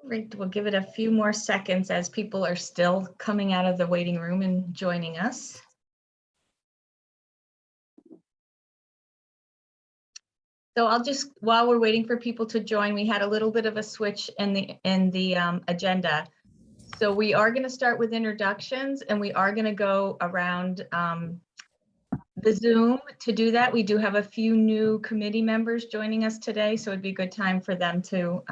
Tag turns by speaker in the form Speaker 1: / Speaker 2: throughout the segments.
Speaker 1: Great. We'll give it a few more seconds as people are still coming out of the waiting room and joining us. So I'll just, while we're waiting for people to join, we had a little bit of a switch in the agenda. So we are going to start with introductions, and we are going to go around the Zoom. To do that, we do have a few new committee members joining us today, so it'd be a good time for them to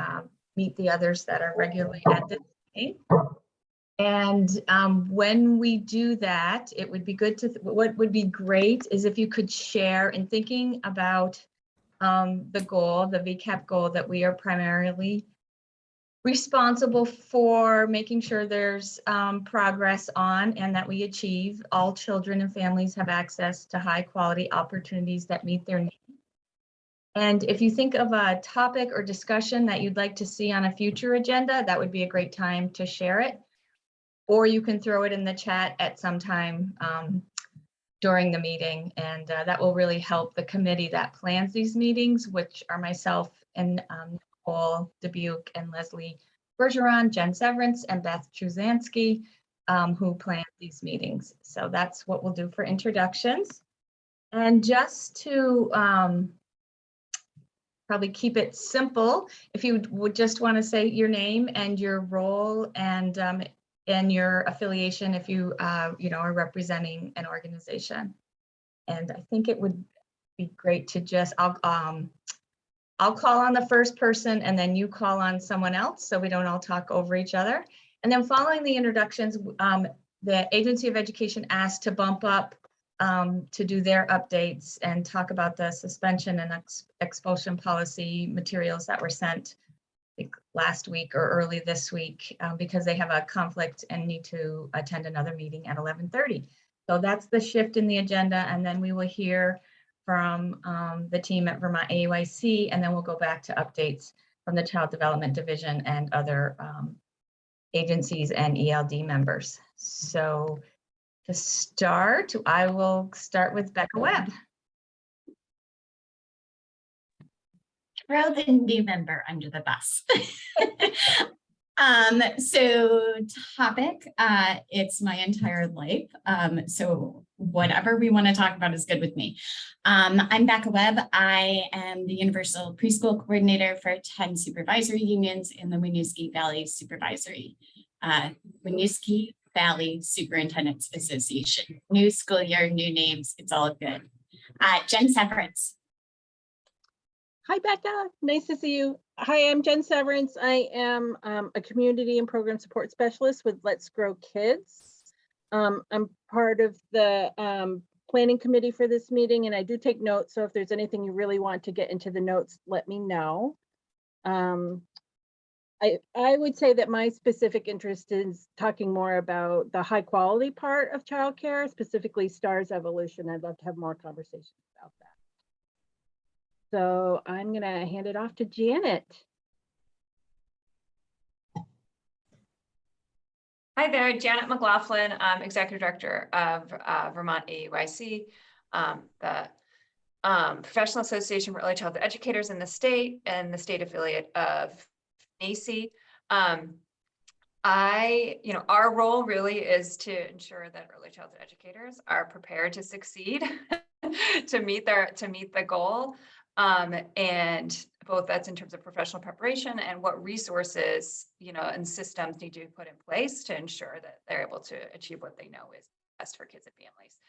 Speaker 1: meet the others that are regularly at this meeting. And when we do that, it would be good to, what would be great is if you could share in thinking about the goal, the Vcap goal that we are primarily responsible for making sure there's progress on and that we achieve. All children and families have access to high quality opportunities that meet their needs. And if you think of a topic or discussion that you'd like to see on a future agenda, that would be a great time to share it. Or you can throw it in the chat at some time during the meeting, and that will really help the committee that plans these meetings, which are myself and Nicole Dubuque and Leslie Bergeron, Jen Severance, and Beth Chuzansky, who plan these meetings. So that's what we'll do for introductions. And just to probably keep it simple, if you would just want to say your name and your role and your affiliation if you are representing an organization. And I think it would be great to just, I'll call on the first person and then you call on someone else so we don't all talk over each other. And then following the introductions, the Agency of Education asked to bump up to do their updates and talk about the suspension and expulsion policy materials that were sent last week or early this week because they have a conflict and need to attend another meeting at 11:30. So that's the shift in the agenda, and then we will hear from the team at Vermont AUIC, and then we'll go back to updates from the Child Development Division and other agencies and ELD members. So to start, I will start with Becca Webb.
Speaker 2: Throw the new member under the bus. So topic, it's my entire life. So whatever we want to talk about is good with me. I'm Becca Webb. I am the Universal Preschool Coordinator for 10 supervisory unions in the Winooski Valley Superintendents Association. New school year, new names, it's all good. Jen Severance.
Speaker 3: Hi, Becca. Nice to see you. Hi, I'm Jen Severance. I am a community and program support specialist with Let's Grow Kids. I'm part of the planning committee for this meeting, and I do take notes. So if there's anything you really want to get into the notes, let me know. I would say that my specific interest is talking more about the high quality part of childcare, specifically STARS evolution. I'd love to have more conversations about that. So I'm going to hand it off to Janet.
Speaker 4: Hi there, Janet McLaughlin. I'm Executive Director of Vermont AUIC, the Professional Association for Early Childhood Educators in the state and the state affiliate of NACE. Our role really is to ensure that early childhood educators are prepared to succeed, to meet the goal. And both that's in terms of professional preparation and what resources, and systems need to be put in place to ensure that they're able to achieve what they know is best for kids and families.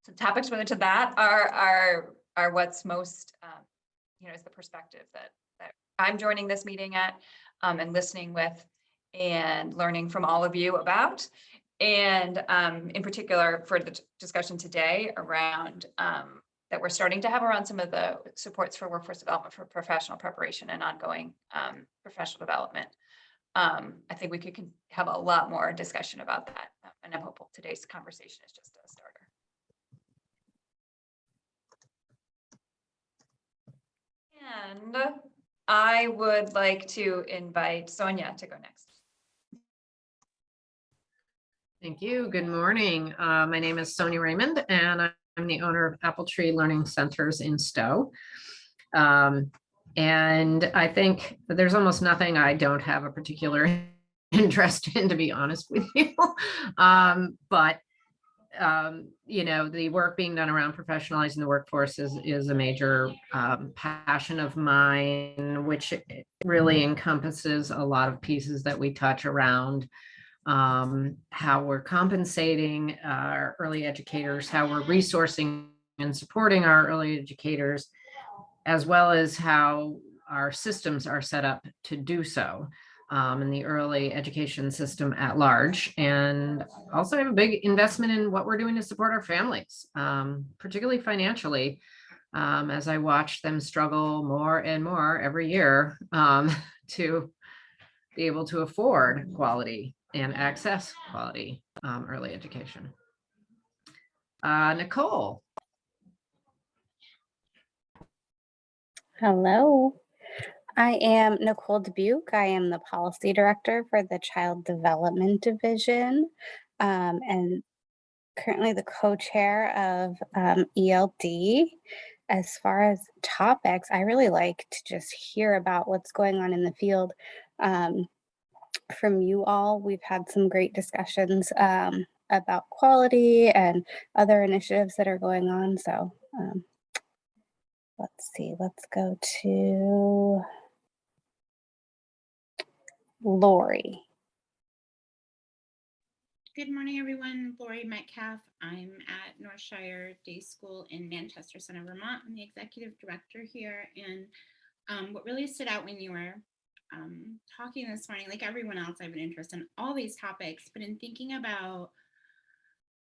Speaker 4: So topics related to that are what's most, is the perspective that I'm joining this meeting at and listening with and learning from all of you about. And in particular for the discussion today around that we're starting to have around some of the supports for workforce development for professional preparation and ongoing professional development. I think we could have a lot more discussion about that. And I'm hopeful today's conversation is just a starter. And I would like to invite Sonia to go next.
Speaker 5: Thank you. Good morning. My name is Sony Raymond, and I'm the owner of Apple Tree Learning Centers in Stowe. And I think that there's almost nothing I don't have a particular interest in, to be honest with you. But you know, the work being done around professionalizing the workforce is a major passion of mine, which really encompasses a lot of pieces that we touch around how we're compensating our early educators, how we're resourcing and supporting our early educators, as well as how our systems are set up to do so. In the early education system at large. And also have a big investment in what we're doing to support our families, particularly financially, as I watch them struggle more and more every year to be able to afford quality and access quality early education. Nicole.
Speaker 6: Hello, I am Nicole Dubuque. I am the Policy Director for the Child Development Division and currently the co-chair of ELD. As far as topics, I really like to just hear about what's going on in the field from you all. We've had some great discussions about quality and other initiatives that are going on. So let's see, let's go to Lori.
Speaker 7: Good morning, everyone. Lori Metcalf. I'm at Northshire Day School in Manchester Center, Vermont. I'm the executive director here. And what really stood out when you were talking this morning, like everyone else, I have an interest in all these topics, but in thinking about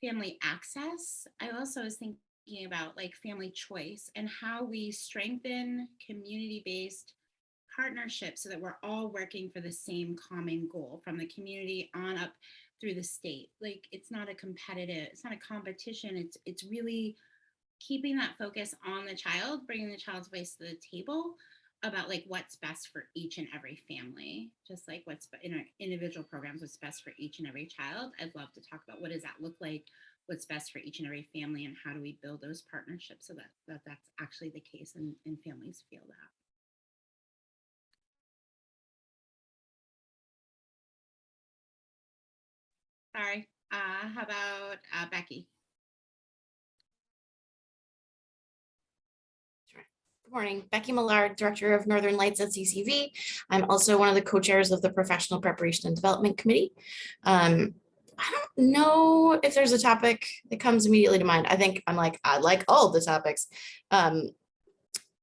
Speaker 7: family access, I also was thinking about like family choice and how we strengthen community-based partnerships so that we're all working for the same common goal from the community on up through the state. Like it's not a competition. It's really keeping that focus on the child, bringing the child's voice to the table about like what's best for each and every family, just like what's in our individual programs, what's best for each and every child. I'd love to talk about what does that look like, what's best for each and every family, and how do we build those partnerships so that's actually the case and families feel that. Sorry, how about Becky?
Speaker 8: Sure. Good morning, Becky Millard, Director of Northern Lights at CCV. I'm also one of the co-chairs of the Professional Preparation and Development Committee. I don't know if there's a topic that comes immediately to mind. I think I like all the topics.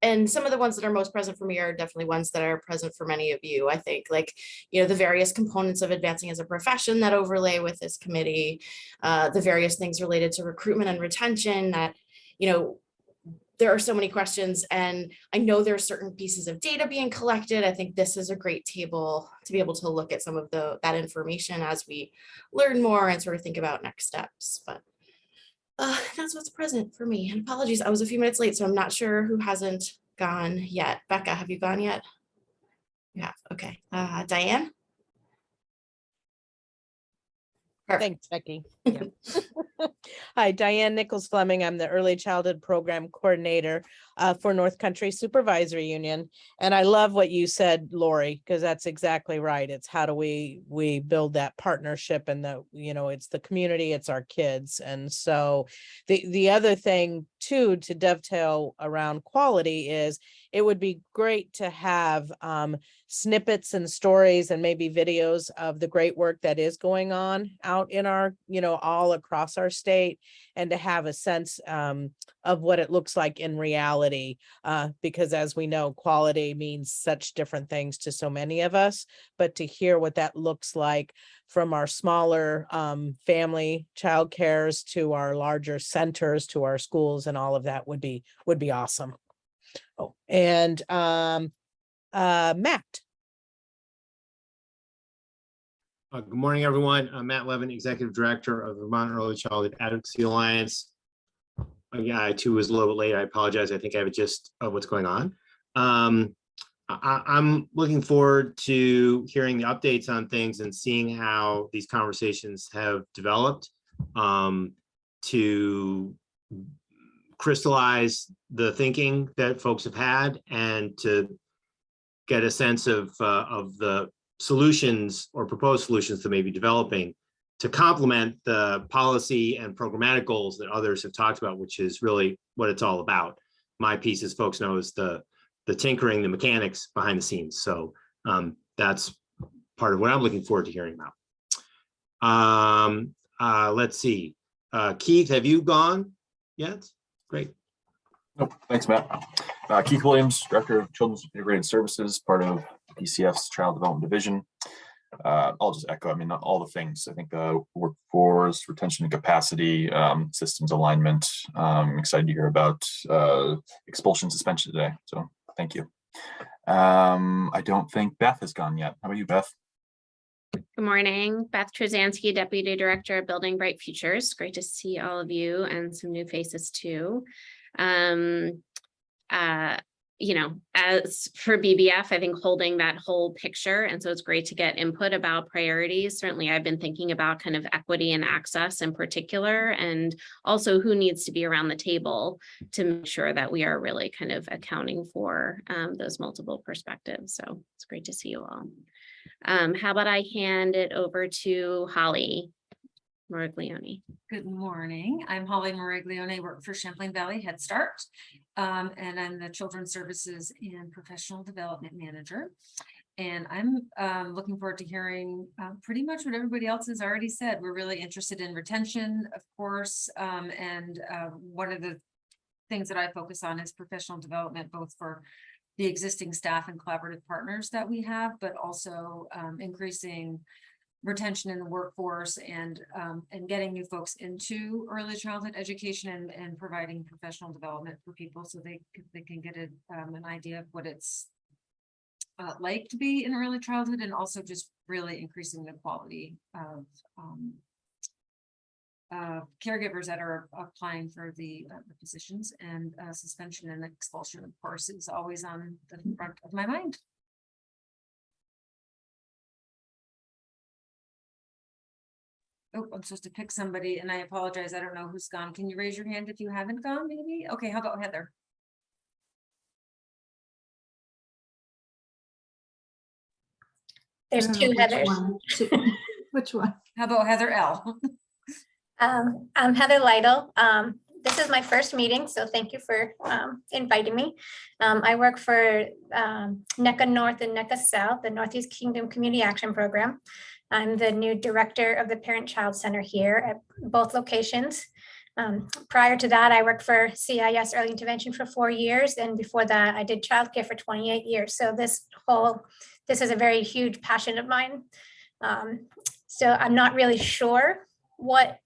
Speaker 8: And some of the ones that are most present for me are definitely ones that are present for many of you. I think like, you know, the various components of advancing as a profession that overlay with this committee, the various things related to recruitment and retention that, you know, there are so many questions and I know there are certain pieces of data being collected. I think this is a great table to be able to look at some of that information as we learn more and sort of think about next steps. But that's what's present for me. And apologies, I was a few minutes late, so I'm not sure who hasn't gone yet. Becca, have you gone yet? Yeah, okay. Diane? Perfect.
Speaker 9: Thanks, Becky. Yeah. Hi, Diane Nichols-Fleming. I'm the Early Childhood Program Coordinator for North Country Supervisory Union. And I love what you said, Lori, because that's exactly right. It's how do we build that partnership and it's the community, it's our kids. And so the other thing too, to dovetail around quality is it would be great to have snippets and stories and maybe videos of the great work that is going on out in our, all across our state, and to have a sense of what it looks like in reality, because as we know, quality means such different things to so many of us, but to hear what that looks like from our smaller family childcares to our larger centers to our schools and all of that would be awesome. Oh, and Matt.
Speaker 10: Good morning, everyone. I'm Matt Levin, Executive Director of the Vermont Early Childhood Advocacy Alliance. Yeah, I too was a little bit late. I apologize. I think I have a gist of what's going on. I'm looking forward to hearing the updates on things and seeing how these conversations have developed to crystallize the thinking that folks have had and to get a sense of the solutions or proposed solutions that may be developing to complement the policy and programmatic goals that others have talked about, which is really what it's all about. My piece, as folks know, is the tinkering, the mechanics behind the scenes. So that's part of what I'm looking forward to hearing about. Let's see. Keith, have you gone yet? Great.
Speaker 11: Nope. Thanks, Matt. Keith Williams, Director of Children's Integrated Services, part of PCF's Child Development Division. I'll just echo, I mean, all the things. I think the workforce, retention and capacity, systems alignment. Excited to hear about expulsion suspension today. So thank you. I don't think Beth has gone yet. How about you, Beth?
Speaker 12: Good morning, Beth Trzanski, Deputy Director of Building Bright Futures. Great to see all of you and some new faces too. You know, as for BBF, I think holding that whole picture. And so it's great to get input about priorities. Certainly, I've been thinking about kind of equity and access in particular, and also who needs to be around the table to make sure that we are really kind of accounting for those multiple perspectives. So it's great to see you all. How about I hand it over to Holly Moriglione.
Speaker 13: Good morning. I'm Holly Moriglione, work for Champlain Valley Head Start, and I'm the Children's Services and Professional Development Manager. And I'm looking forward to hearing pretty much what everybody else has already said. We're really interested in retention, of course, and one of the things that I focus on is professional development, both for the existing staff and collaborative partners that we have, but also increasing retention in the workforce and getting new folks into early childhood education and providing professional development for people so they can get an idea of what it's like to be in early childhood, and also just really increasing the quality of caregivers that are applying for the positions. And suspension and expulsion, of course, is always on the front of my mind. Oh, I'm supposed to pick somebody, and I apologize. I don't know who's gone. Can you raise your hand if you haven't gone, maybe? Okay, how about Heather?
Speaker 14: There's two Heathers.
Speaker 13: Which one? How about Heather L?
Speaker 14: I'm Heather Lytle. This is my first meeting, so thank you for inviting me. I work for NECA North and NECA South, the Northeast Kingdom Community Action Program. I'm the new director of the Parent-Child Center here at both locations. Prior to that, I worked for CIS Early Intervention for 4 years, and before that, I did childcare for 28 years. So this is a very huge passion of mine. So I'm not really sure what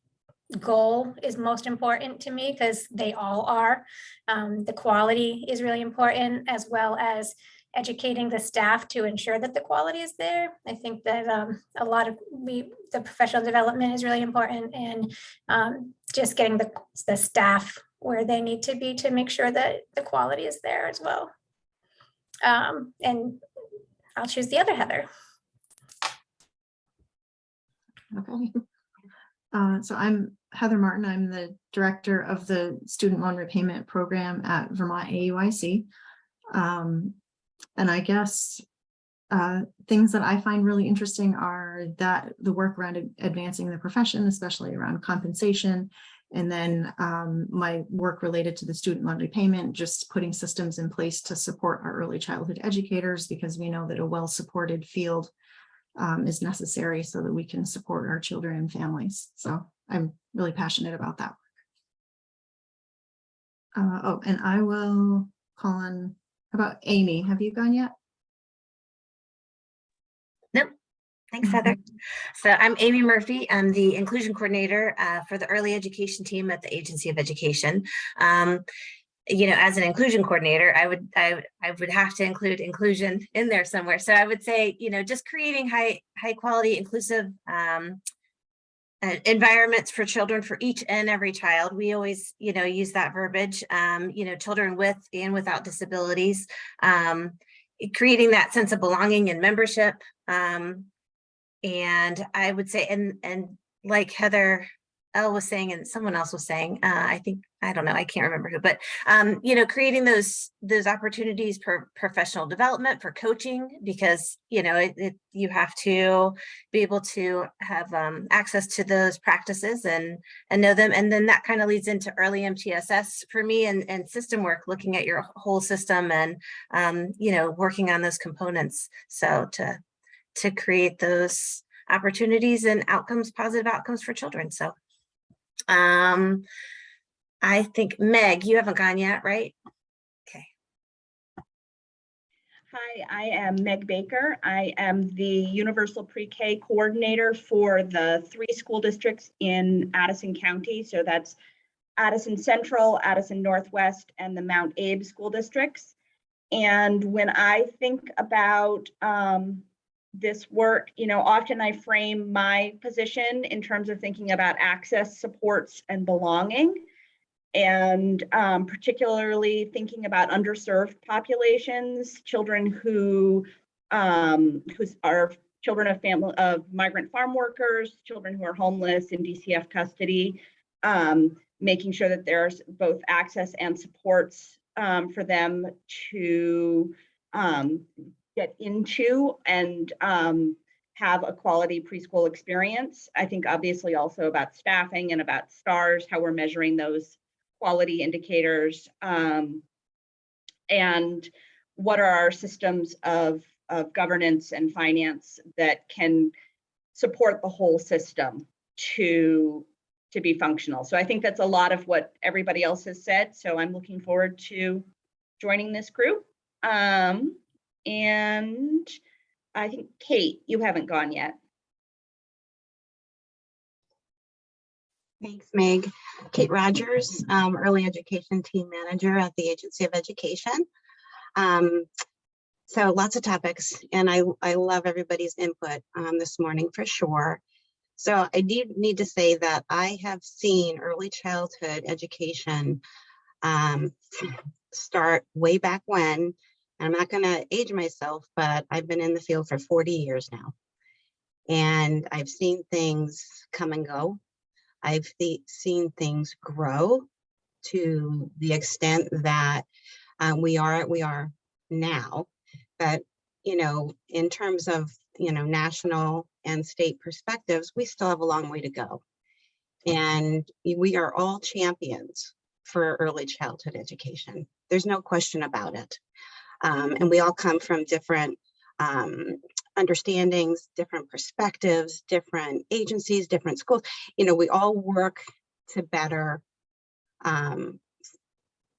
Speaker 14: goal is most important to me, because they all are. The quality is really important, as well as educating the staff to ensure that the quality is there. I think that a lot of the professional development is really important, and just getting the staff where they need to be to make sure that the quality is there as well. And I'll choose the other Heather.
Speaker 15: Okay. So I'm Heather Martin. I'm the director of the Student Loan Repayment Program at Vermont AUIC. And I guess things that I find really interesting are that the work around advancing the profession, especially around compensation, and then my work related to the student loan repayment, just putting systems in place to support our early childhood educators, because we know that a well-supported field is necessary so that we can support our children and families. So I'm really passionate about that work. Oh, and I will call on, how about Amy? Have you gone yet?
Speaker 16: Nope. Thanks, Heather. So I'm Amy Murphy. I'm the inclusion coordinator for the early education team at the Agency of Education. You know, as an inclusion coordinator, I would have to include inclusion in there somewhere. So I would say, you know, just creating high quality, inclusive environments for children, for each and every child. We always, you know, use that verbiage, you know, children with and without disabilities, creating that sense of belonging and membership. And I would say, and like Heather Elle was saying and someone else was saying, I think, I don't know, I can't remember who, but creating those opportunities for professional development, for coaching, because you have to be able to have access to those practices and know them. And then that kind of leads into early MTSS for me and system work, looking at your whole system and working on those components. So to create those opportunities and outcomes, positive outcomes for children. So I think Meg, you haven't gone yet, right? Okay.
Speaker 17: Hi, I am Meg Baker. I am the Universal Pre-K Coordinator for the 3 school districts in Addison County. So that's Addison Central, Addison Northwest, and the Mount Abe school districts. And when I think about this work, often I frame my position in terms of thinking about access, supports, and belonging, and particularly thinking about underserved populations, children who are children of migrant farm workers, children who are homeless in DCF custody, making sure that there's both access and supports for them to get into and have a quality preschool experience. I think obviously also about staffing and about STARS, how we're measuring those quality indicators, and what are our systems of governance and finance that can support the whole system to be functional. So I think that's a lot of what everybody else has said. So I'm looking forward to joining this group. And I think, Kate, you haven't gone yet.
Speaker 18: Thanks, Meg. Kate Rogers, Early Education Team Manager at the Agency of Education. So lots of topics, and I love everybody's input this morning for sure. So I do need to say that I have seen early childhood education start way back when. I'm not going to age myself, but I've been in the field for 40 years now. And I've seen things come and go. I've seen things grow to the extent that we are now. But, in terms of, national and state perspectives, we still have a long way to go. And we are all champions for early childhood education. There's no question about it. And we all come from different understandings, different perspectives, different agencies, different schools. We all work to better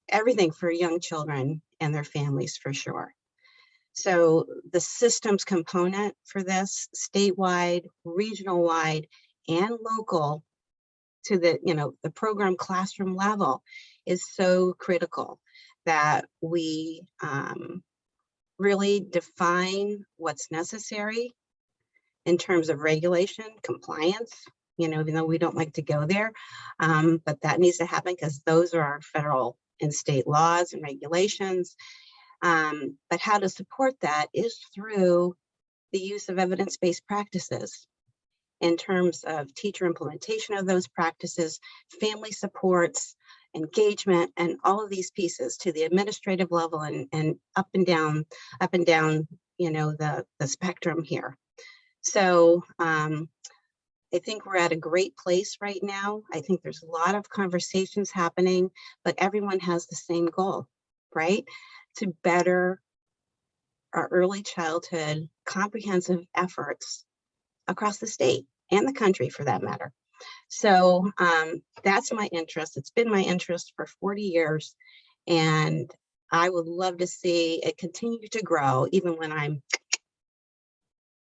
Speaker 18: everything for young children and their families for sure. So the systems component for this, statewide, regional wide, and local to the program classroom level is so critical that we really define what's necessary in terms of regulation, compliance, even though we don't like to go there, but that needs to happen because those are our federal and state laws and regulations. But how to support that is through the use of evidence-based practices in terms of teacher implementation of those practices, family supports, engagement, and all of these pieces to the administrative level and up and down, the spectrum here. So I think we're at a great place right now. I think there's a lot of conversations happening, but everyone has the same goal, right? To better our early childhood comprehensive efforts across the state and the country for that matter. So that's my interest. It's been my interest for 40 years, and I would love to see it continue to grow even when I'm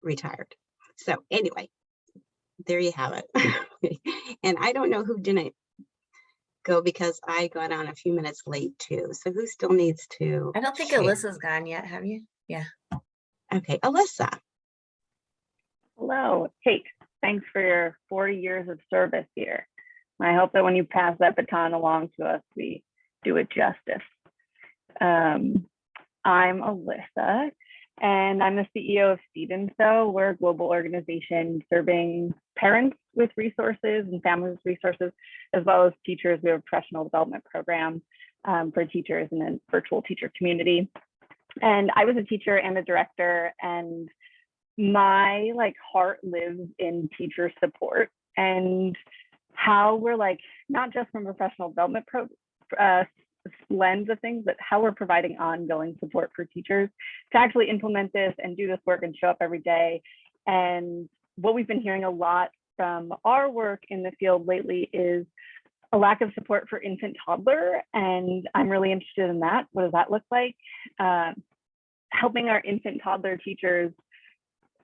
Speaker 18: retired. So anyway, there you have it. And I don't know who didn't go because I got on a few minutes late too. So who still needs to?
Speaker 16: I don't think
Speaker 18: share?
Speaker 16: Alyssa's gone yet, have you? Yeah.
Speaker 18: Okay, Alyssa.
Speaker 19: Hello, Kate. Thanks for your 40 years of service here. I hope that when you pass that baton along to us, we do it justice. I'm Alyssa, And I'm the CEO of Seed and Sow. We're a global organization serving parents with resources and families with resources, as well as teachers. We have a professional development program for teachers and a virtual teacher community. And I was a teacher and a director, and my heart lives in teacher support and how we're not just from professional development lens of things, but how we're providing ongoing support for teachers to actually implement this and do this work and show up every day. And what we've been hearing a lot from our work in the field lately is a lack of support for infant toddler. And I'm really interested in that. What does that look like? Helping our infant toddler teachers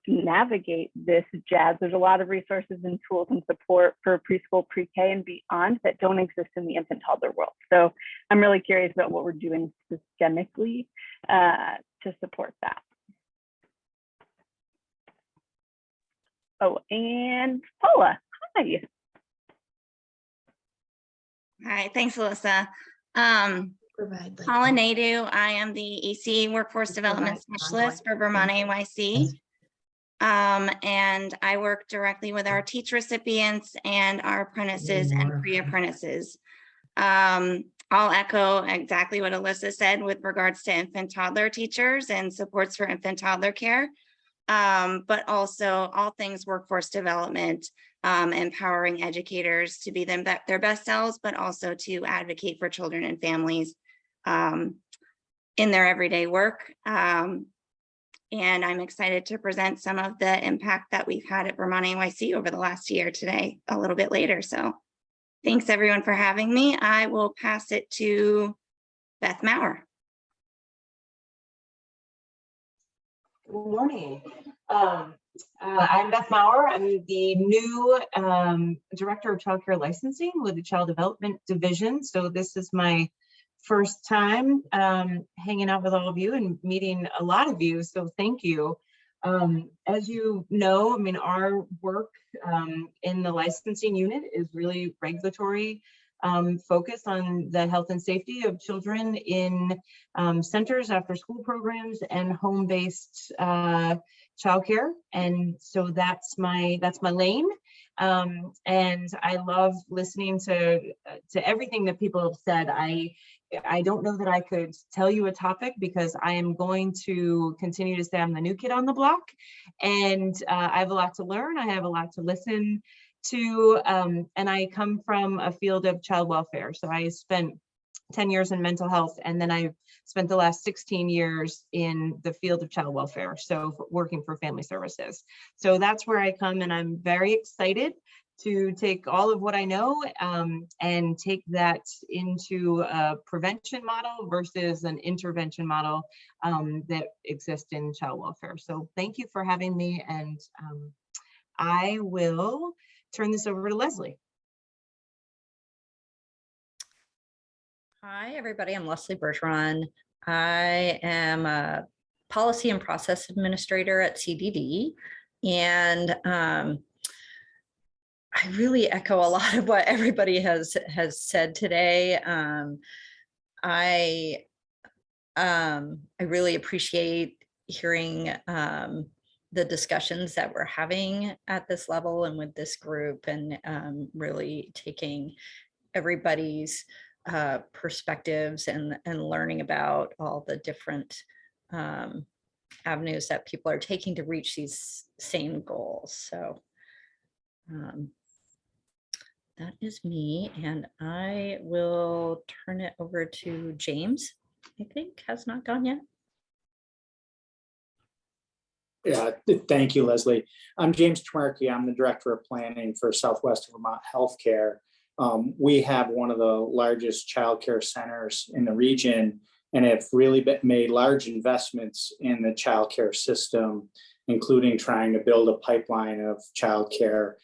Speaker 19: navigate this jazz. There's a lot of resources and tools and support for preschool, pre-K and beyond that don't exist in the infant toddler world. So I'm really curious about what we're doing systemically to support that. Oh, and Paula, hi.
Speaker 20: Hi, thanks, Alyssa. Paula Nadu, I am the EC Workforce Development Specialist for Vermont AYC. And I work directly with our teach recipients and our apprentices and pre-apprentices. I'll echo exactly what Alyssa said with regards to infant toddler teachers and supports for infant toddler care, but also all things workforce development, empowering educators to be their best selves, but also to advocate for children and families in their everyday work. And I'm excited to present some of the impact that we've had at Vermont AYC over the last year today, a little bit later. So thanks everyone for having me. I will pass it to Beth Maurer.
Speaker 21: Good morning. I'm Beth Maurer. I'm the new Director of Childcare Licensing with the Child Development Division. So this is my first time hanging out with all of you and meeting a lot of you. So thank you. As you know, I mean, our work in the licensing unit is really regulatory focused on the health and safety of children in centers, after school programs, and home-based childcare. And so that's my lane. And I love listening to everything that people have said. I don't know that I could tell you a topic because I am going to continue to say I'm the new kid on the block, and I have a lot to learn. I have a lot to listen to, and I come from a field of child welfare. So I spent 10 years in mental health, and then I spent the last 16 years in the field of child welfare, so working for family services. So that's where I come, and I'm very excited to take all of what I know and take that into a prevention model versus an intervention model that exists in child welfare. So thank you for having me, and I will turn this over to Leslie.
Speaker 22: Hi, everybody. I'm Leslie Bergeron. I am a policy and process administrator at CDD, and I really echo a lot of what everybody has said today. I really appreciate hearing the discussions that we're having at this level and with this group, and really taking everybody's perspectives and learning about all the different avenues that people are taking to reach these same goals. So that is me, and I will turn it over to James. I think has not gone yet.
Speaker 23: Yeah, thank you, Leslie. I'm James Twerky. I'm the Director of Planning for Southwest Vermont Healthcare. We have one of the largest childcare centers in the region, and have really made large investments in the childcare system, including trying to build a pipeline of childcare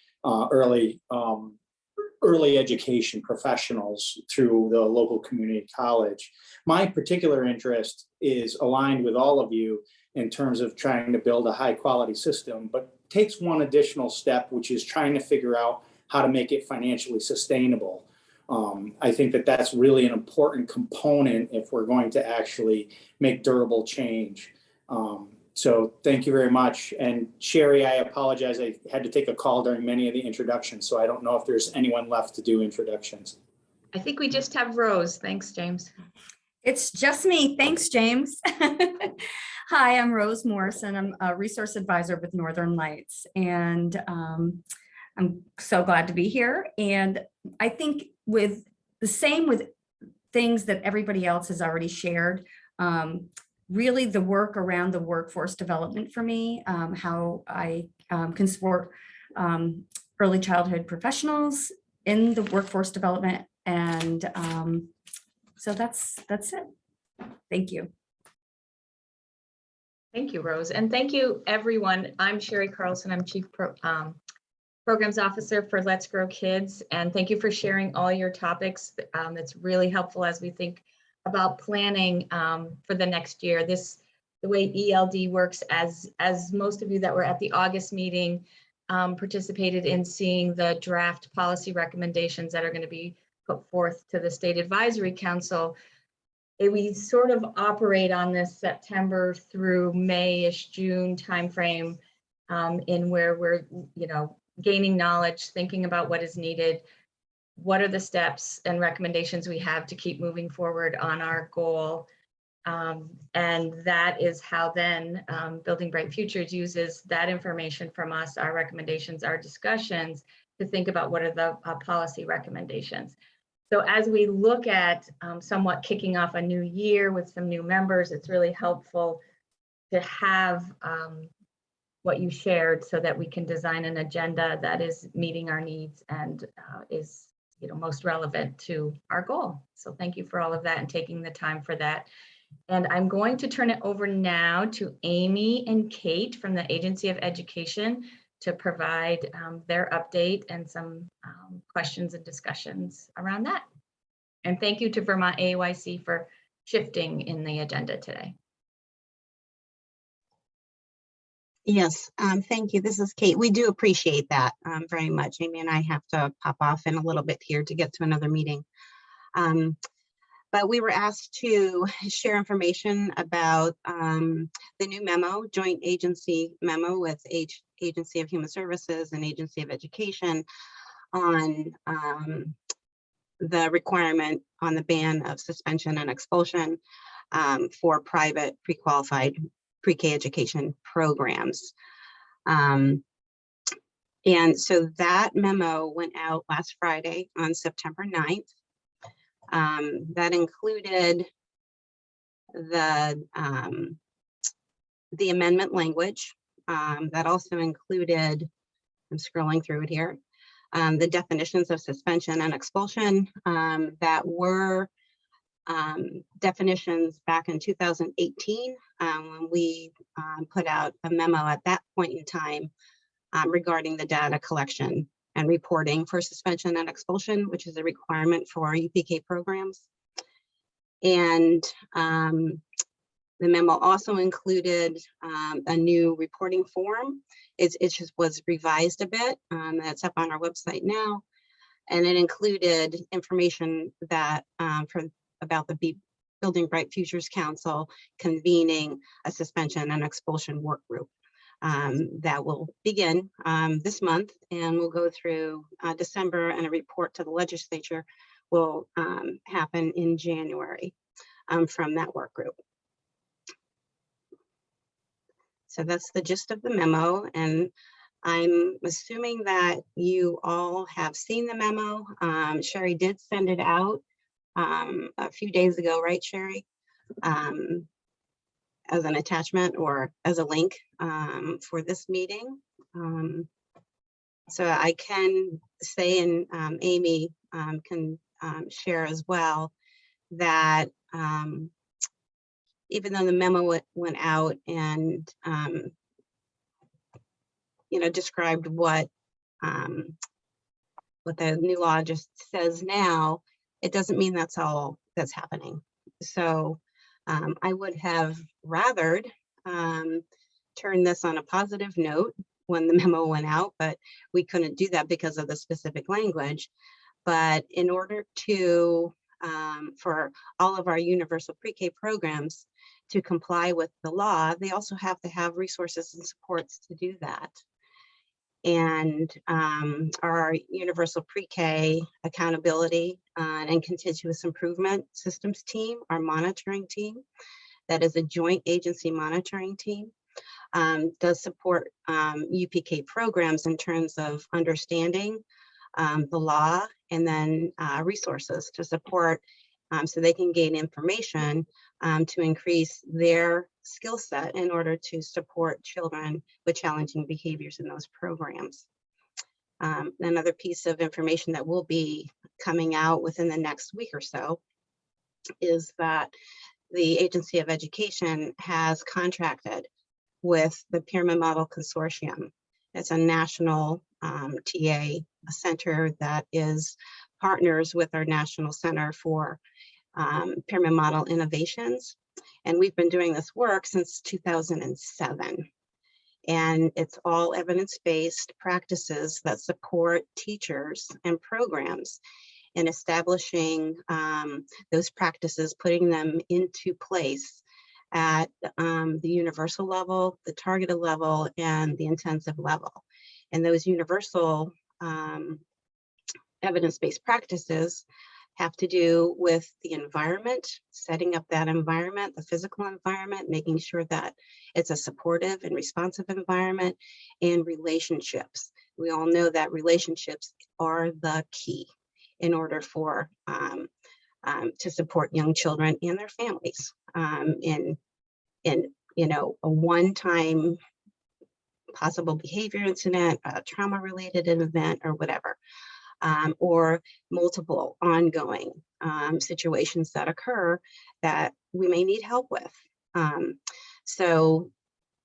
Speaker 23: early education professionals through the local community college. My particular interest is aligned with all of you in terms of trying to build a high quality system, but takes one additional step, which is trying to figure out how to make it financially sustainable. I think that that's really an important component if we're going to actually make durable change. So thank you very much. And Sherry, I apologize. I had to take a call during many of the introductions, so I don't know if there's anyone left to do introductions.
Speaker 1: I think we just have Rose. Thanks, James.
Speaker 2: It's just me. Thanks, James. Hi, I'm Rose Morrison. I'm a resource advisor with Northern Lights, and I'm so glad to be here. And I think with the same with things that everybody else has already shared, really the work around the workforce development for me, how I can support early childhood professionals in the workforce development. And so that's it. Thank you.
Speaker 1: Thank you, Rose. And thank you, everyone. I'm Sherry Carlson. I'm Chief Programs Officer for Let's Grow Kids. And thank you for sharing all your topics. That's really helpful as we think about planning for the next year. The way ELD works, as most of you that were at the August meeting participated in seeing the draft policy recommendations that are going to be put forth to the State Advisory Council. We sort of operate on this September through May-ish, June timeframe in where we're, gaining knowledge, thinking about what is needed, what are the steps and recommendations we have to keep moving forward on our goal. And that is how then Building Bright Futures uses that information from us, our recommendations, our discussions, to think about what are the policy recommendations. So as we look at somewhat kicking off a new year with some new members, it's really helpful to have what you shared so that we can design an agenda that is meeting our needs and is most relevant to our goal. So thank you for all of that and taking the time for that. And I'm going to turn it over now to Amy and Kate from the Agency of Education to provide their update and some questions and discussions around that. And thank you to Vermont AYC for shifting in the agenda today.
Speaker 18: Yes, thank you. This is Kate. We do appreciate that very much. Amy and I have to pop off in a little bit here to get to another meeting. But we were asked to share information about the new memo, joint agency memo with Agency of Human Services and Agency of Education on the requirement on the ban of suspension and expulsion for private pre-qualified pre-K education programs. And so that memo went out last Friday on September 9th. That included the amendment language. That also included, I'm scrolling through it here, the definitions of suspension and expulsion that were definitions back in 2018 when we put out a memo at that point in time regarding the data collection and reporting for suspension and expulsion, which is a requirement for UPK programs. And the memo also included a new reporting form. It just was revised a bit. That's up on our website now. And it included information that about the Building Bright Futures Council convening a suspension and expulsion work group that will begin this month and will go through December, and a report to the legislature will happen in January from that work group. So that's the gist of the memo, and I'm assuming that you all have seen the memo. Sherry did send it out a few days ago, right, Sherry? As an attachment or as a link for this meeting. So I can say, and Amy can share as well, that even though the memo went out and described what the new law just says now, it doesn't mean that's all that's happening. So I would have rathered turn this on a positive note when the memo went out, but we couldn't do that because of the specific language. But in order to, for all of our universal pre-K programs to comply with the law, they also have to have resources and supports to do that. And our universal pre-K accountability and continuous improvement systems team, our monitoring team, that is a joint agency monitoring team, does support UPK programs in terms of understanding the law, and then resources to support so they can gain information to increase their skill set in order to support children with challenging behaviors in those programs. Another piece of information that will be coming out within the next week or so is that the Agency of Education has contracted with the Pyramid Model Consortium. It's a national TA center that is partners with our National Center for Pyramid Model Innovations. And we've been doing this work since 2007. And it's all evidence-based practices that support teachers and programs in establishing those practices, putting them into place at the universal level, the targeted level, and the intensive level. And those universal evidence-based practices have to do with the environment, setting up that environment, the physical environment, making sure that it's a supportive and responsive environment, and relationships. We all know that relationships are the key in order for to support young children and their families in you know, a one-time possible behavior incident, a trauma-related event, or whatever. Or multiple ongoing situations that occur that we may need help with. So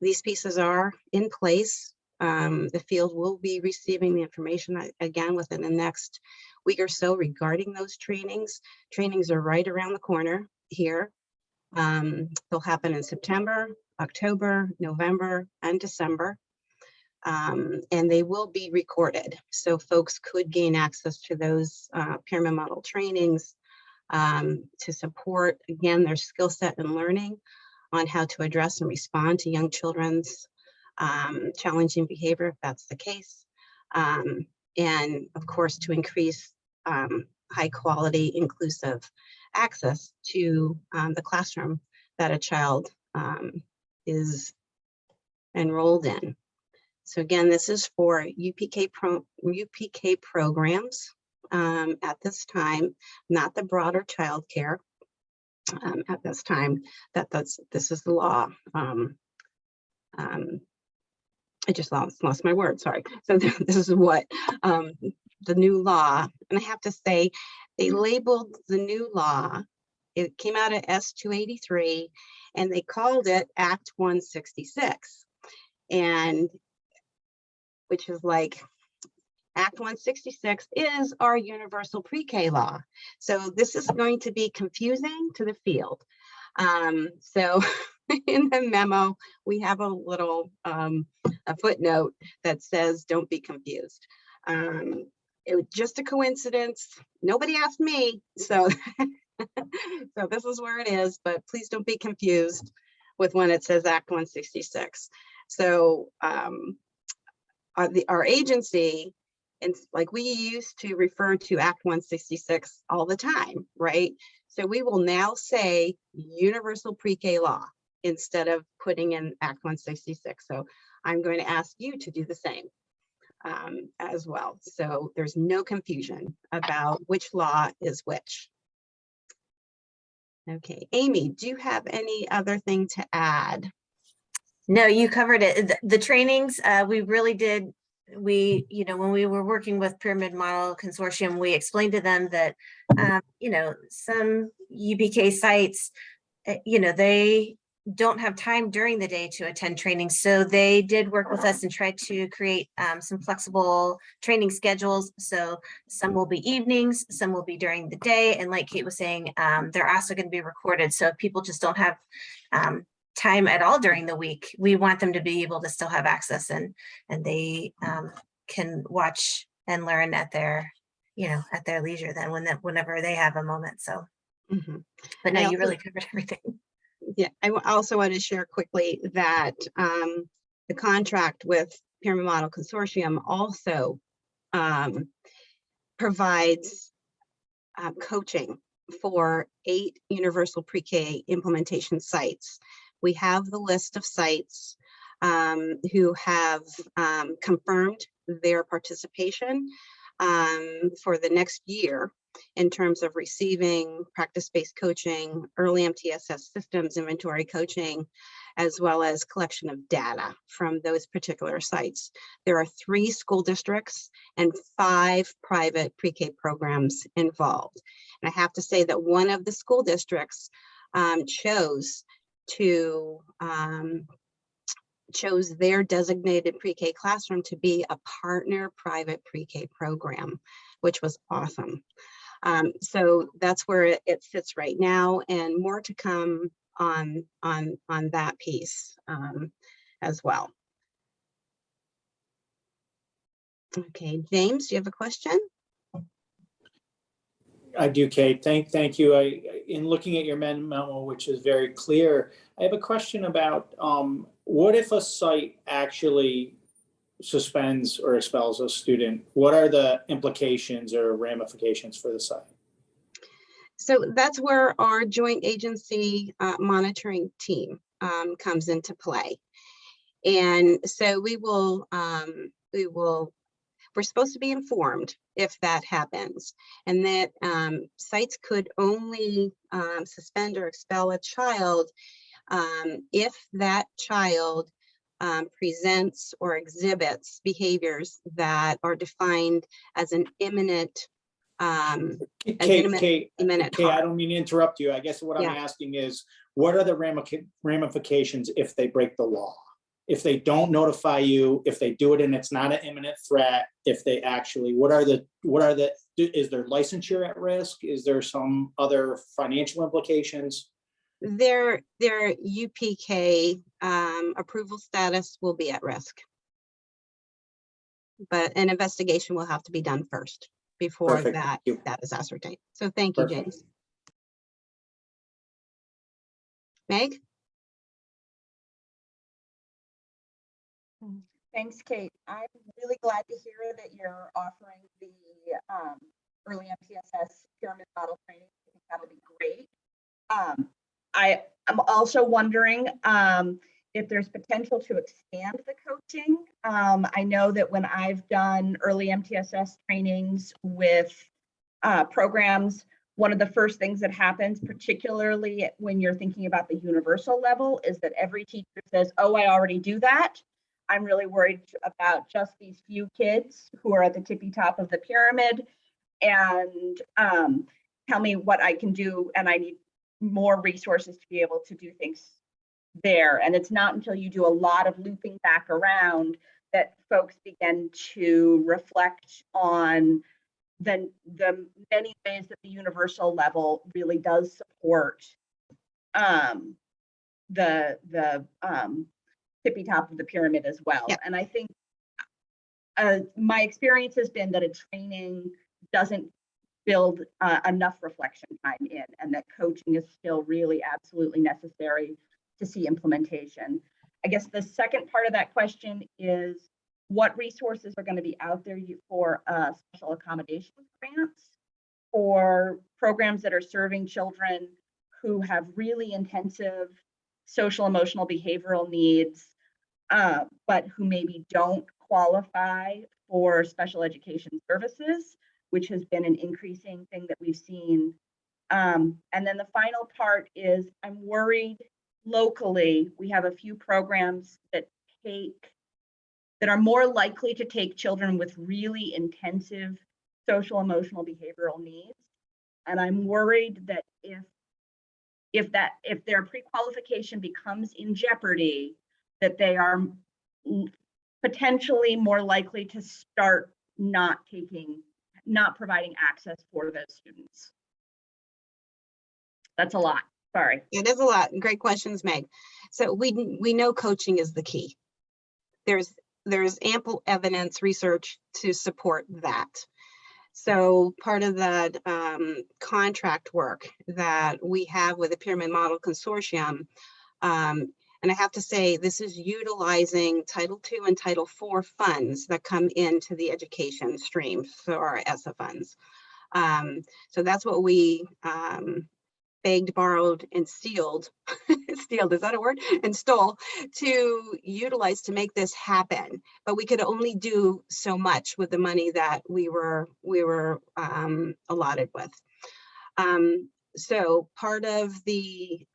Speaker 18: these pieces are in place. The field will be receiving the information again within the next week or so regarding those trainings. Trainings are right around the corner here. They'll happen in September, October, November, and December. And they will be recorded. So folks could gain access to those pyramid model trainings to support, again, their skill set and learning on how to address and respond to young children's challenging behavior, if that's the case. And of course, to increase high quality, inclusive access to the classroom that a child is enrolled in. So again, this is for UPK programs at this time, not the broader childcare at this time. This is the law. I just lost my word, sorry. So this is what the new law, and I have to say, they labeled the new law, it came out of S283, and they called it Act 166. And which is like, Act 166 is our universal pre-K law. So this is going to be confusing to the field. So in the memo, we have a little a footnote that says, don't be confused. It was just a coincidence. Nobody asked me. So, so this is where it is, but please don't be confused with when it says Act 166. So, our agency, and like we used to refer to Act 166 all the time, right? So we will now say universal pre-K law instead of putting in Act 166. So I'm going to ask you to do the same as well. So there's no confusion about which law is which. Okay, Amy, do you have any other thing to add?
Speaker 16: No, you covered it. The trainings, we really did. You know, when we were working with Pyramid Model Consortium, we explained to them that, you know, some UPK sites, you know, they don't have time during the day to attend training. So they did work with us and tried to create some flexible training schedules. So some will be evenings, some will be during the day. And like Kate was saying, they're also going to be recorded. So if people just don't have time at all during the week, we want them to be able to still have access, and they can watch and learn at their, you know, at their leisure then whenever they have a moment. So, but no, you really covered everything.
Speaker 18: Yeah, I also want to share quickly that the contract with Pyramid Model Consortium also provides coaching for 8 universal pre-K implementation sites. We have the list of sites who have confirmed their participation for the next year in terms of receiving practice-based coaching, early MTSS systems inventory coaching, as well as collection of data from those particular sites. There are 3 school districts and 5 private pre-K programs involved. And I have to say that one of the school districts chose their designated pre-K classroom to be a partner private pre-K program, which was awesome. So that's where it sits right now, and more to come on that piece as well. Okay, James, do you have a question?
Speaker 23: I do, Kate. Thank you. In looking at your memo, which is very clear, I have a question about what if a site actually suspends or expels a student? What are the implications or ramifications for the site?
Speaker 18: So that's where our joint agency monitoring team comes into play. And so we're supposed to be informed if that happens, and that sites could only suspend or expel a child if that child presents or exhibits behaviors that are defined as an imminent
Speaker 23: Kate, I don't mean to interrupt you. I guess what
Speaker 18: Yeah.
Speaker 23: I'm asking is, what are the ramifications if they break the law? If they don't notify you, if they do it and it's not an imminent threat, if they actually, is their licensure at risk? Is there some other financial implications?
Speaker 18: Their UPK approval status will be at risk. But an investigation will have to be done first before
Speaker 23: Perfect.
Speaker 18: that is ascertained. So thank you, James. Meg?
Speaker 17: Thanks, Kate. I'm really glad to hear that you're offering the early MTSS pyramid model training. I think that would be great. I am also wondering if there's potential to expand the coaching. I know that when I've done early MTSS trainings with programs, one of the first things that happens, particularly when you're thinking about the universal level, is that every teacher says, oh, I already do that. I'm really worried about just these few kids who are at the tippy top of the pyramid, and tell me what I can do, and I need more resources to be able to do things there. And it's not until you do a lot of looping back around that folks begin to reflect on the many ways that the universal level really does support the tippy top of the pyramid as well. Yep. And I think my experience has been that a training doesn't build enough reflection time in, and that coaching is still really absolutely necessary to see implementation. I guess the second part of that question is, what resources are going to be out there for special accommodations grants for programs that are serving children who have really intensive social, emotional, behavioral needs, but who maybe don't qualify for special education services, which has been an increasing thing that we've seen. And then the final part is, I'm worried locally, we have a few programs that are more likely to take children with really intensive social, emotional, behavioral needs. And I'm worried that if their pre-qualification becomes in jeopardy, that they are potentially more likely to start not providing access for those students. That's a lot. Sorry.
Speaker 18: It is a lot. Great questions, Meg. So we know coaching is the key. There's ample evidence, research to support that. So part of that contract work that we have with the Pyramid Model Consortium, and I have to say, this is utilizing Title II and Title IV funds that come into the education stream, so our ESSA funds. So that's what we begged, borrowed, and stealed, stealed, is that a word? And stole to utilize to make this happen. But we could only do so much with the money that we were allotted with. So part of the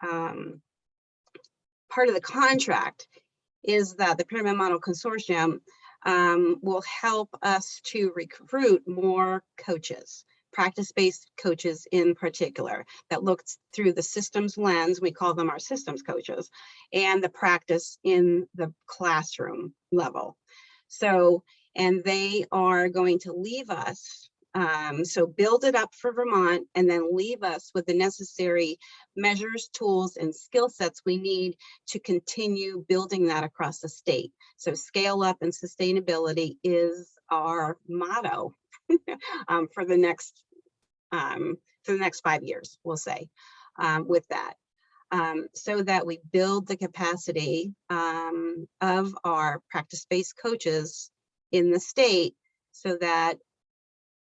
Speaker 18: contract is that the Pyramid Model Consortium will help us to recruit more coaches, practice-based coaches in particular, that looks through the systems lens, we call them our systems coaches, and the practice in the classroom level. So, and they are going to leave us, so build it up for Vermont and then leave us with the necessary measures, tools, and skill sets we need to continue building that across the state. So scale up and sustainability is our motto for the next 5 years, we'll say, with that. So that we build the capacity of our practice-based coaches in the state so that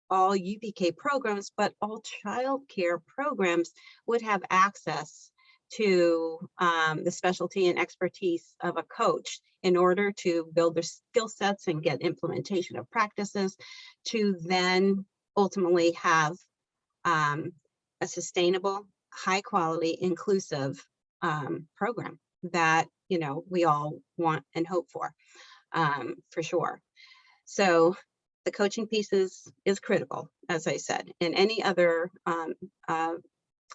Speaker 18: all UPK programs, but all childcare programs would have access to the specialty and expertise of a coach in order to build their skill sets and get implementation of practices to then ultimately have a sustainable, high quality, inclusive program that, you know, we all want and hope for sure. So the coaching piece is critical, as I said, and any other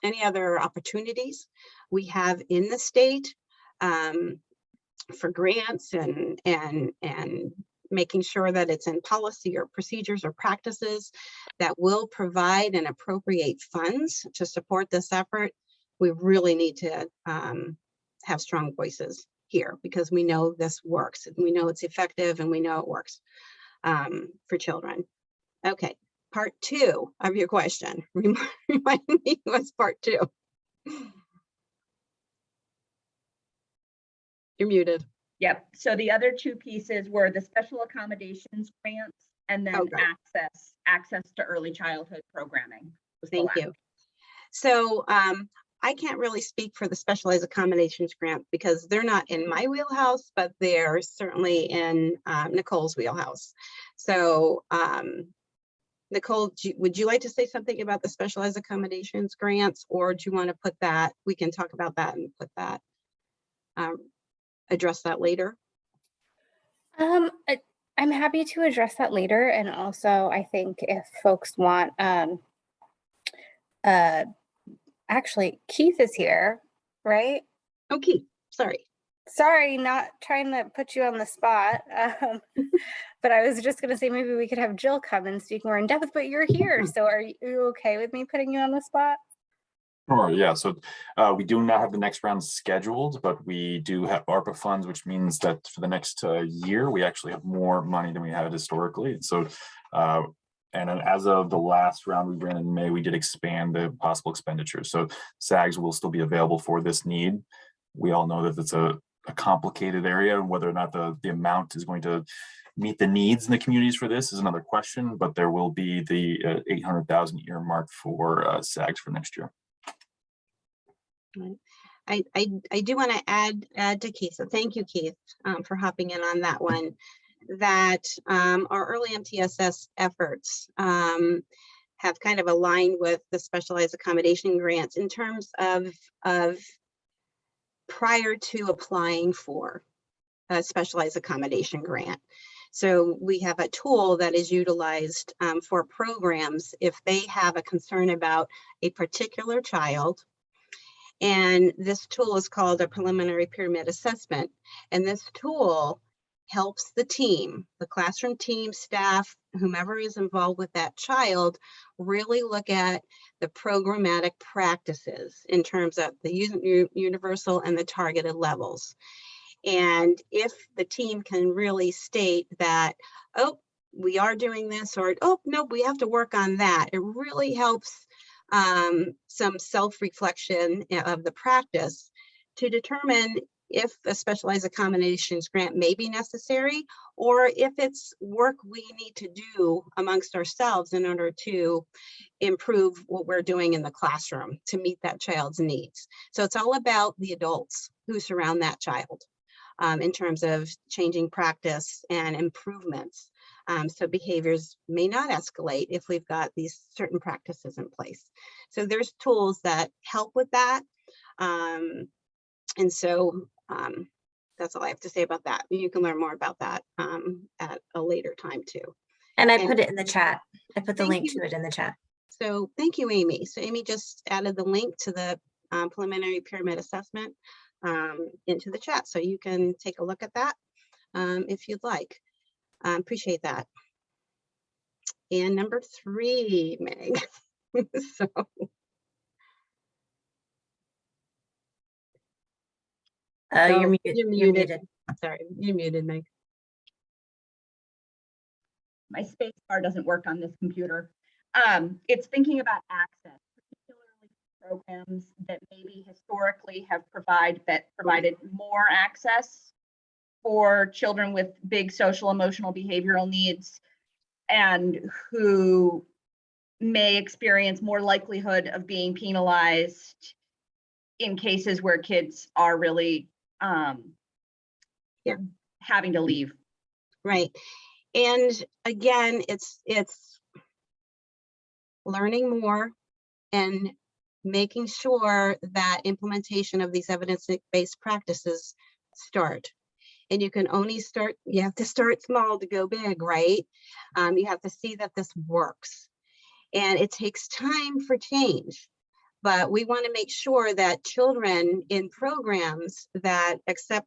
Speaker 18: opportunities we have in the state for grants and making sure that it's in policy or procedures or practices that will provide and appropriate funds to support this effort. We really need to have strong voices here because we know this works and we know it's effective and we know it works for children. Okay, part 2 of your question. Remind me what's part 2. You're muted.
Speaker 17: Yep. So the other 2 pieces were the special accommodations grants and then access to early childhood programming.
Speaker 18: Thank you. So I can't really speak for the specialized accommodations grant because they're not in my wheelhouse, but they're certainly in Nicole's wheelhouse. So Nicole, would you like to say something about the specialized accommodations grants, or do you want to put that, we can talk about that and put that, address that later?
Speaker 6: I'm happy to address that later. And also I think if folks want, actually, Keith is here, right?
Speaker 18: Oh, Keith, sorry.
Speaker 6: Sorry, not trying to put you on the spot. But I was just going to say maybe we could have Jill come and speak more in depth, but you're here. So are you okay with me putting you on the spot?
Speaker 11: Sure, yeah. So we do not have the next round scheduled, but we do have ARPA funds, which means that for the next year, we actually have more money than we had historically. So and then as of the last round we ran in May, we did expand the possible expenditures. So SAGs will still be available for this need. We all know that it's a complicated area, and whether or not the amount is going to meet the needs in the communities for this is another question, but there will be the 800,000 earmarked for SAGs for next year.
Speaker 18: I do want to add to Keith. So thank you, Keith, for hopping in on that one. That our early MTSS efforts have kind of aligned with the specialized accommodation grants in terms of prior to applying for a specialized accommodation grant. So we have a tool that is utilized for programs if they have a concern about a particular child. And this tool is called a preliminary pyramid assessment. And this tool helps the team, the classroom team, staff, whomever is involved with that child, really look at the programmatic practices in terms of the universal and the targeted levels. And if the team can really state that, oh, we are doing this, or, oh, no, we have to work on that. It really helps some self-reflection of the practice to determine if a specialized accommodations grant may be necessary, or if it's work we need to do amongst ourselves in order to improve what we're doing in the classroom to meet that child's needs. So it's all about the adults who surround that child in terms of changing practice and improvements. So behaviors may not escalate if we've got these certain practices in place. So there's tools that help with that. And so that's all I have to say about that. You can learn more about that at a later time too.
Speaker 16: And I put it in the chat. I put the link
Speaker 18: you.
Speaker 16: to it in the chat.
Speaker 18: So thank you, Amy. So Amy just added the link to the preliminary pyramid assessment into the chat. So you can take a look at that if you'd like. Appreciate that. And number 3, Meg. So.
Speaker 16: You're muted. You're muted.
Speaker 18: Sorry, you're muted, Meg.
Speaker 17: My space bar doesn't work on this computer. It's thinking about access, particularly programs that maybe historically have provided more access for children with big social, emotional, behavioral needs, and who may experience more likelihood of being penalized in cases where kids are really having to leave.
Speaker 18: Right. And again, it's learning more and making sure that implementation of these evidence-based practices start. And you can only start, you have to start small to go big, right? You have to see that this works. And it takes time for change. But we want to make sure that children in programs that accept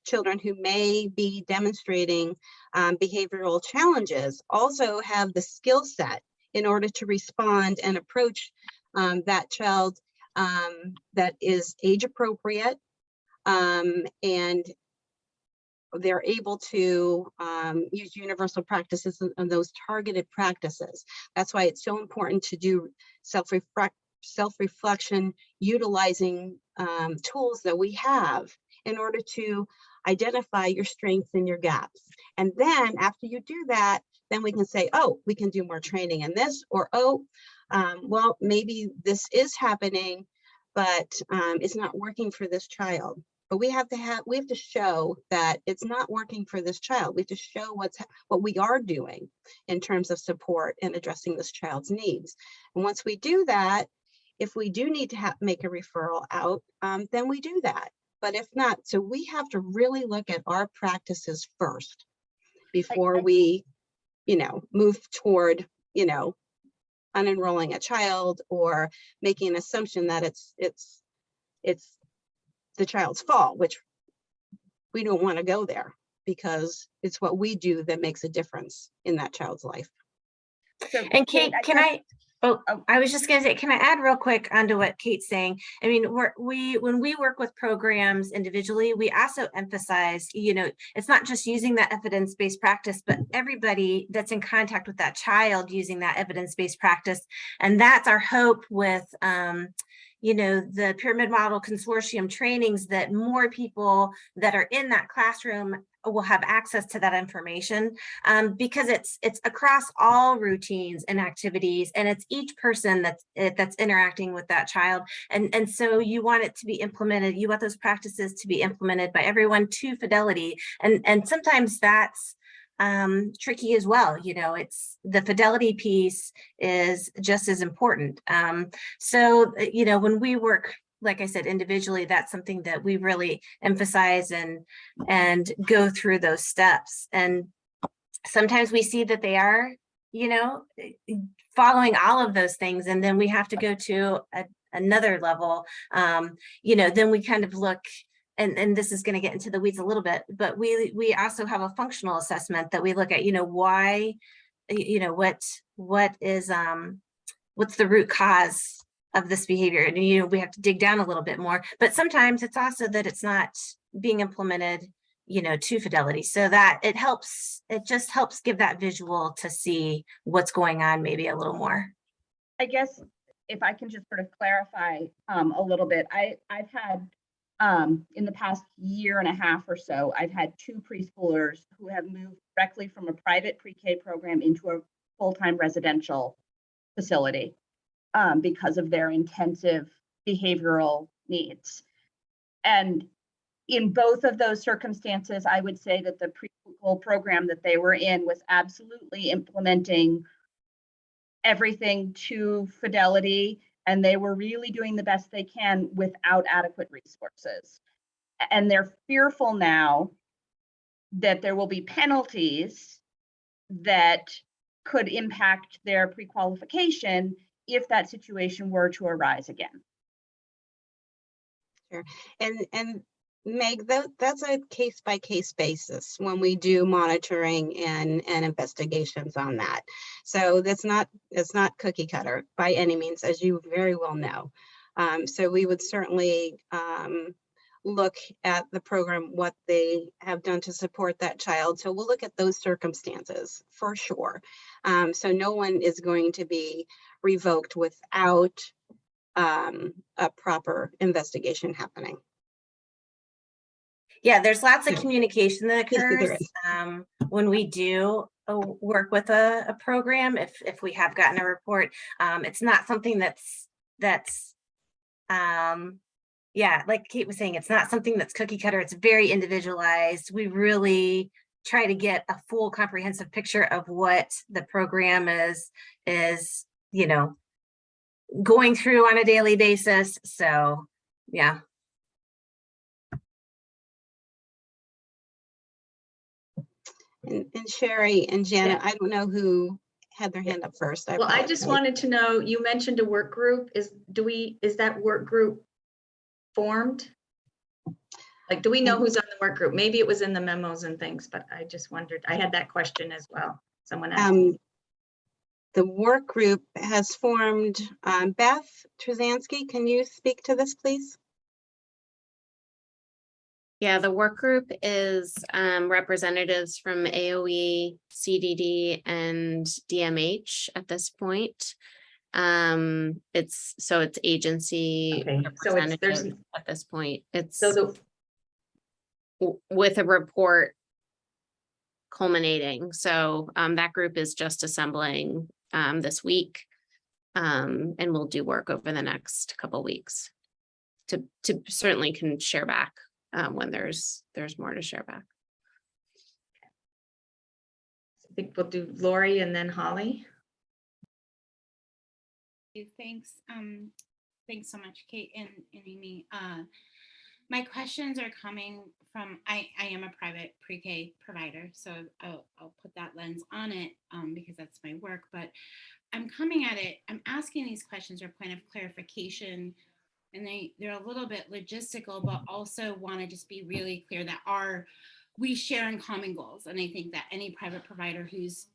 Speaker 18: children who may be demonstrating behavioral challenges also have the skill set in order to respond and approach that child that is age appropriate, and they're able to use universal practices and those targeted practices. That's why it's so important to do self-reflection, utilizing tools that we have in order to identify your strengths and your gaps. And then after you do that, then we can say, oh, we can do more training in this, or, oh, well, maybe this is happening, but it's not working for this child. But we have to show that it's not working for this child. We have to show what we are doing in terms of support and addressing this child's needs. And once we do that, if we do need to make a referral out, then we do that. But if not, so we have to really look at our practices first before we, move toward, unenrolling a child or making an assumption that it's the child's fault, which we don't want to go there, because it's what we do that makes a difference in that child's life.
Speaker 16: And Kate, I was just going to say, can I add real quick onto what Kate's saying? I mean, when we work with programs individually, we also emphasize, it's not just using that evidence-based practice, but everybody that's in contact with that child using that evidence-based practice. And that's our hope with, the Pyramid Model Consortium trainings, that more people that are in that classroom will have access to that information, because it's across all routines and activities, and it's each person that's interacting with that child, and so you want it to be implemented. You want those practices to be implemented by everyone to fidelity, and sometimes that's tricky as well. It's the fidelity piece is just as important. So when we work, like I said, individually, that's something that we really emphasize and go through those steps. And sometimes we see that they are, following all of those things, and then we have to go to another level. Then we kind of look. And this is going to get into the weeds a little bit, but we also have a functional assessment that we look at, why, what is, what's the root cause of this behavior? And, we have to dig down a little bit more, but sometimes it's also that it's not being implemented, to Fidelity, so that it just helps give that visual to see what's going on maybe a little more.
Speaker 17: I guess if I can just sort of clarify a little bit, I've had in the past year and a half or so, I've had 2 preschoolers who have moved directly from a private pre-K program into a full-time residential facility because of their intensive behavioral needs. And in both of those circumstances, I would say that the preschool program that they were in was absolutely implementing everything to Fidelity, and they were really doing the best they can without adequate resources. And they're fearful now that there will be penalties that could impact their pre-qualification if that situation were to arise again.
Speaker 18: Sure. And Meg, that's a case-by-case basis when we do monitoring and investigations on that. So it's not cookie cutter by any means, as you very well know. So we would certainly look at the program, what they have done to support that child. So we'll look at those circumstances for sure. So no one is going to be revoked without a proper investigation happening.
Speaker 16: Yeah, there's lots of communication that occurs when we do work with a program. If we have gotten a report, it's not something that's yeah, like Kate was saying, it's not something that's cookie cutter. It's very individualized. We really try to get a full comprehensive picture of what the program is going through on a daily basis. So yeah.
Speaker 18: And Sherry and Janet, I don't know who had their hand up first.
Speaker 1: Well, I just wanted to know, you mentioned a work group. Is that work group formed? Like, do we know who's on the work group? Maybe it was in the memos and things, but I just wondered. I had that question as well. Someone asked.
Speaker 18: The work group has formed. Beth Trzanski, can you speak to this, please?
Speaker 12: Yeah, the work group is representatives from AOE, CDD, and DMH at this point. It's agency representatives at this point. It's with a report culminating. So that group is just assembling this week, and we'll do work over the next couple weeks to certainly can share back when there's more to share back.
Speaker 1: I think we'll do Lori and then Holly.
Speaker 7: Thanks. Thanks so much, Kate and Amy. My questions are coming from, I am a private pre-K provider, so I'll put that lens on it because that's my work, but I'm coming at it, I'm asking these questions or point of clarification, and they're a little bit logistical, but also want to just be really clear that we share in common goals. And I think that any private provider who's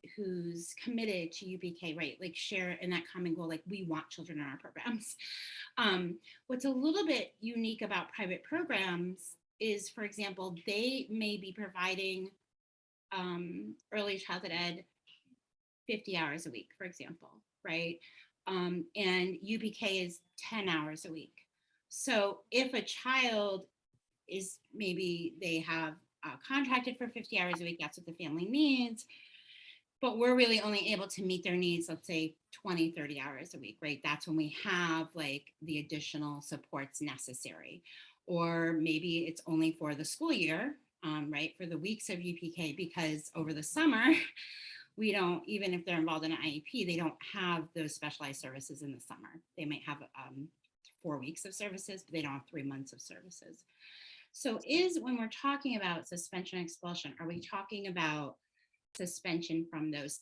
Speaker 7: committed to UPK, right, like share in that common goal, like we want children in our programs. What's a little bit unique about private programs is, for example, they may be providing early childhood ed 50 hours a week, for example, right? And UPK is 10 hours a week. So if a child is, maybe they have contracted for 50 hours a week, that's what the family needs, but we're really only able to meet their needs, let's say 20, 30 hours a week, right? That's when we have like the additional supports necessary. Or maybe it's only for the school year, right? For the weeks of UPK, because over the summer, we don't, even if they're involved in an IEP, they don't have those specialized services in the summer. They might have 4 weeks of services, but they don't have 3 months of services. So when we're talking about suspension and expulsion, are we talking about suspension from those,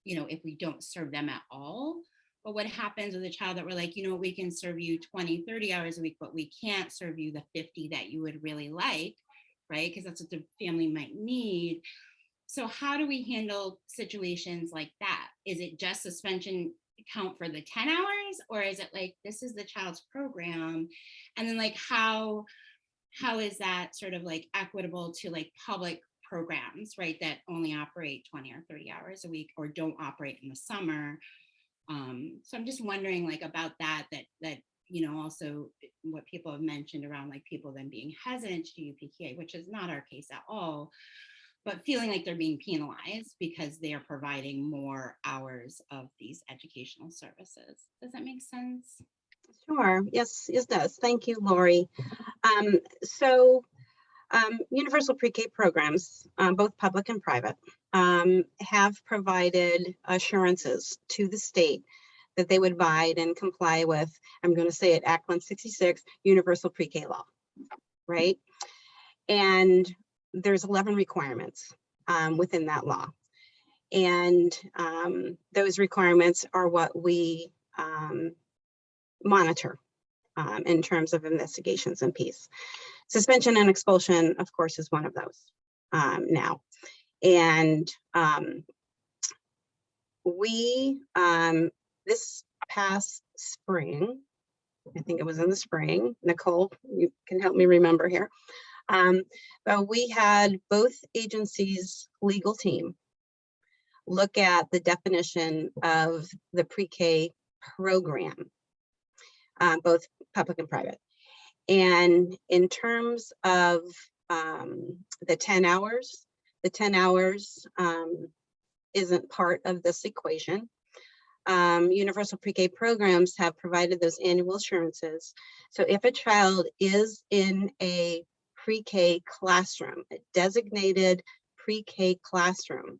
Speaker 7: if we don't serve them at all? But what happens with a child that we're like, we can serve you 20, 30 hours a week, but we can't serve you the 50 that you would really like, right? Because that's what the family might need. So how do we handle situations like that? Is it just suspension count for the 10 hours? Or is it like, this is the child's program? And then like, how how is that sort of like equitable to like public programs, right, that only operate 20 or 30 hours a week or don't operate in the summer? So I'm just wondering like about that you know, also what people have mentioned around like people then being hesitant to do UPTA, which is not our case at all, but feeling like they're being penalized because they are providing more hours of these educational services. Does that make sense?
Speaker 18: Sure. Yes, it does. Thank you, Lori. Universal pre-K programs, both public and private, have provided assurances to the state that they would abide and comply with, I'm going to say it, Act 166, Universal Pre-K law, right? And there's 11 requirements within that law. And those requirements are what we monitor in terms of investigations and peace. Suspension and expulsion, of course, is one of those now. And we, this past spring, I think it was in the spring, Nicole, you can help me remember here, but we had both agencies' legal team look at the definition of the pre-K program, both public and private. And in terms of the 10 hours isn't part of this equation. Universal pre-K programs have provided those annual assurances. So if a child is in a pre-K classroom, a designated pre-K classroom,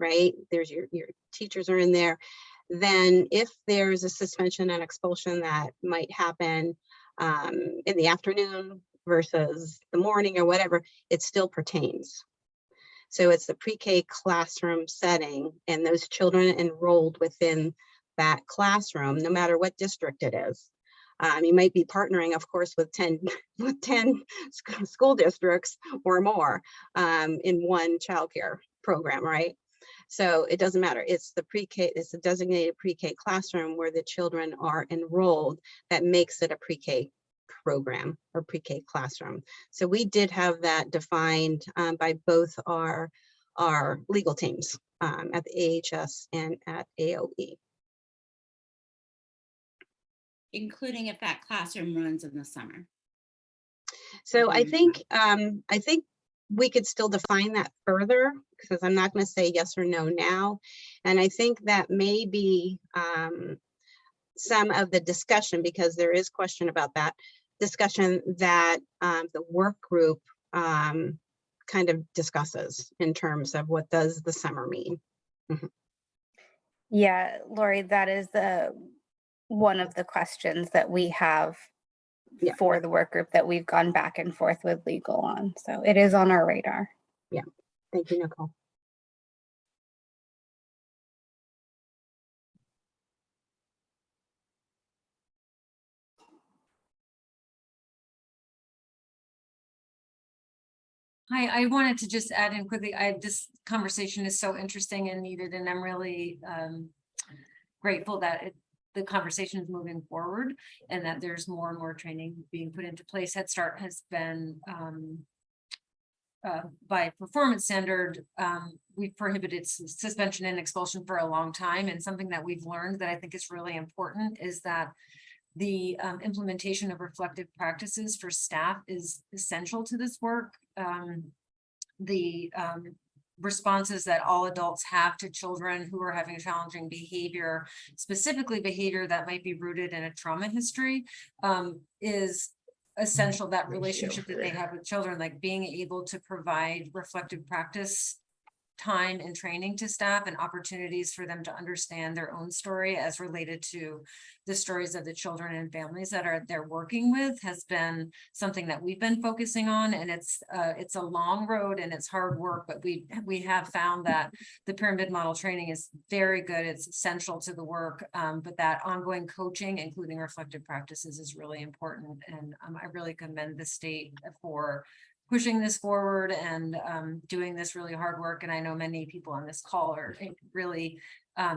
Speaker 18: right? There's your teachers are in there. Then if there's a suspension and expulsion that might happen in the afternoon versus the morning or whatever, it still pertains. So it's the pre-K classroom setting and those children enrolled within that classroom, no matter what district it is. You might be partnering, of course, with 10 school districts or more in one childcare program, right? So it doesn't matter. It's the pre-K, it's a designated pre-K classroom where the children are enrolled that makes it a pre-K program or pre-K classroom. So we did have that defined by both our legal teams at the AHS and at AOE.
Speaker 7: Including if that classroom runs in the summer.
Speaker 18: So I think we could still define that further because I'm not going to say yes or no now. And I think that may be some of the discussion, because there is question about that discussion that the work group kind of discusses in terms of what does the summer mean. Mm-hmm.
Speaker 6: Yeah, Lori, that is one of the questions that we have for the work group that we've gone back and forth with legal on. So it is on our radar.
Speaker 18: Yeah, thank you, Nicole.
Speaker 13: Hi, I wanted to just add in quickly, this conversation is so interesting and needed, and I'm really grateful that the conversation is moving forward and that there's more and more training being put into place. Head Start has been, by performance standard, we've prohibited suspension and expulsion for a long time. And something that we've learned that I think is really important is that the implementation of reflective practices for staff is essential to this work. The responses that all adults have to children who are having challenging behavior, specifically behavior that might be rooted in a trauma history, is essential. That relationship that they have with children, like being able to provide reflective practice time and training to staff and opportunities for them to understand their own story as related to the stories of the children and families that they're working with has been something that we've been focusing on. And it's a long road and it's hard work, but we have found that the pyramid model training is very good. It's essential to the work, but that ongoing coaching, including reflective practices, is really important. And I really commend the state for pushing this forward and doing this really hard work. And I know many people on this call are really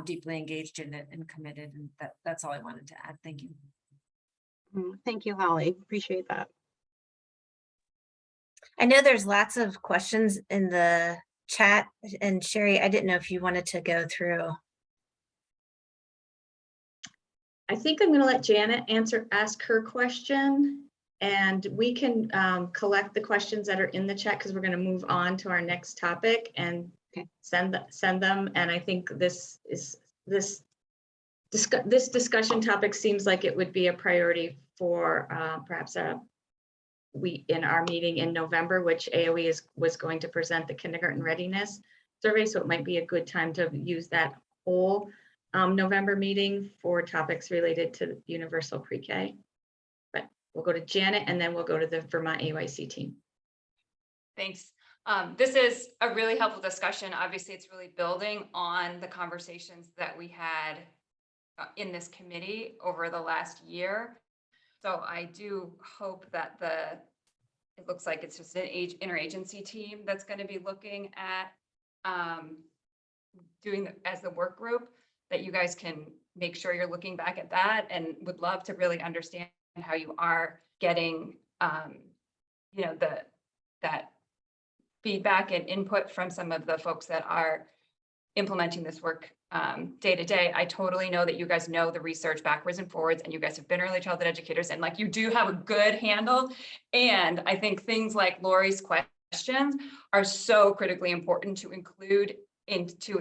Speaker 13: deeply engaged in it and committed. And that's all I wanted to add. Thank you.
Speaker 18: Thank you, Holly. Appreciate that.
Speaker 16: I know there's lots of questions in the chat, and Sherry, I didn't know if you wanted to go through.
Speaker 1: I think I'm going to let Janet ask her question, and we can collect the questions that are in the chat because we're going to move on to our next topic and send them. And I think this discussion topic seems like it would be a priority for perhaps in our meeting in November, which AOE was going to present the kindergarten readiness survey. So it might be a good time to use that whole November meeting for topics related to universal pre-K. But we'll go to Janet and then we'll go to the Vermont AYC team.
Speaker 3: Thanks. This is a really helpful discussion. Obviously, it's really building on the conversations that we had in this committee over the last year. So I do hope that it looks like it's just an interagency team that's going to be looking at doing as the work group, that you guys can make sure you're looking back at that, and would love to really understand how you are getting that feedback and input from some of the folks that are implementing this work day to day. I totally know that you guys know the research backwards and forwards, and you guys have been early childhood educators, and like you do have a good handle. And I think things like Lori's questions are so critically important to include into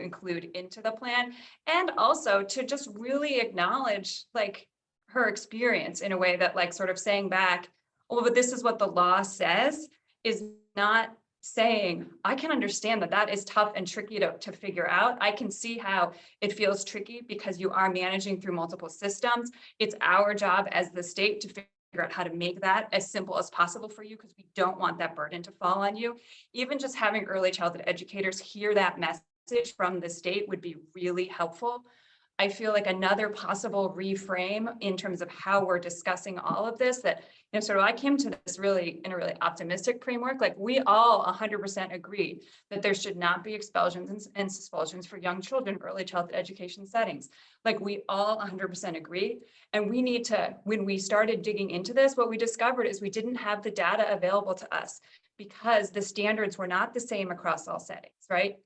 Speaker 3: the plan, and also to just really acknowledge like her experience in a way that like sort of saying back, oh, but this is what the law says, is not saying, I can understand that is tough and tricky to figure out. I can see how it feels tricky because you are managing through multiple systems. It's our job as the state to figure out how to make that as simple as possible for you, because we don't want that burden to fall on you. Even just having early childhood educators hear that message from the state would be really helpful. I feel like another possible reframe in terms of how we're discussing all of this, that sort of I came to this really in a really optimistic framework. Like we all 100% agree that there should not be expulsions and expulsions for young children in early childhood education settings. Like we all 100% agree. And we need to, when we started digging into this, what we discovered is we didn't have the data available to us because the standards were not the same across all settings, right?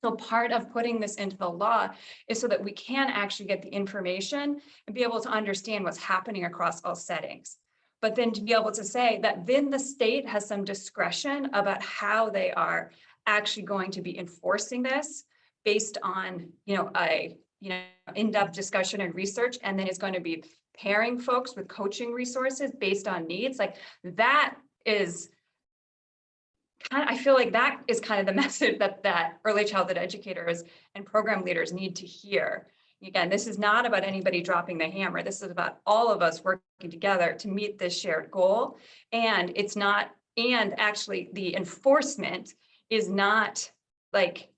Speaker 3: So part of putting this into the law is so that we can actually get the information and be able to understand what's happening across all settings. But then to be able to say that then the state has some discretion about how they are actually going to be enforcing this based on, in-depth discussion and research, and then is going to be pairing folks with coaching resources based on needs. Like that is I feel like that is kind of the message that early childhood educators and program leaders need to hear. Again, this is not about anybody dropping the hammer. This is about all of us working together to meet this shared goal. And actually the enforcement is not like,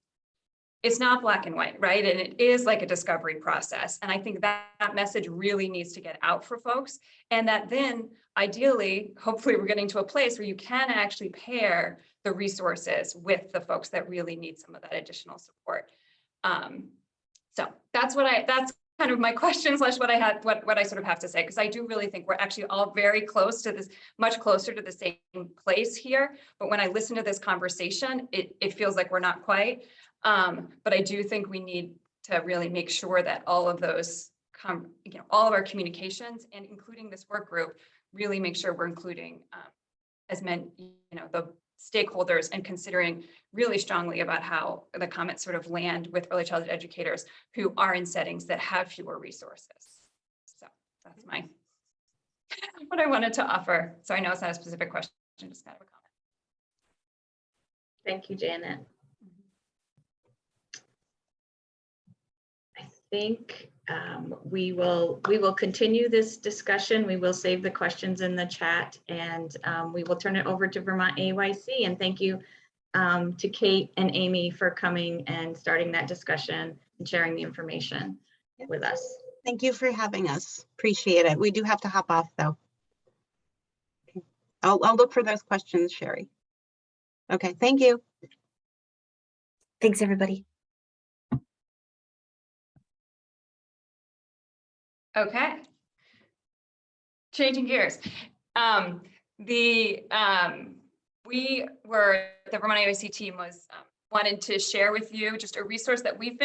Speaker 3: it's not black and white, right? And it is like a discovery process. And I think that message really needs to get out for folks. And that then ideally, hopefully we're getting to a place where you can actually pair the resources with the folks that really need some of that additional support. So that's kind of my question / what I sort of have to say, because I do really think we're actually all very close to this, much closer to the same place here. But when I listen to this conversation, it feels like we're not quite. But I do think we need to really make sure that all of those all of our communications, and including this work group, really make sure we're including as many, the stakeholders, and considering really strongly about how the comments sort of land with early childhood educators who are in settings that have fewer resources. So that's what I wanted to offer. So I know it's not a specific question, just kind of a comment.
Speaker 1: Thank you, Janet. I think we will continue this discussion. We will save the questions in the chat, and we will turn it over to Vermont AYC. And thank you to Kate and Amy for coming and starting that discussion and sharing the information with us.
Speaker 18: Thank you for having us. Appreciate it. We do have to hop off though. Okay. I'll look for those questions, Sherry. Okay, thank you.
Speaker 16: Thanks, everybody.
Speaker 3: Okay. Changing gears. the Vermont AOC team was wanted to share with you just a resource that we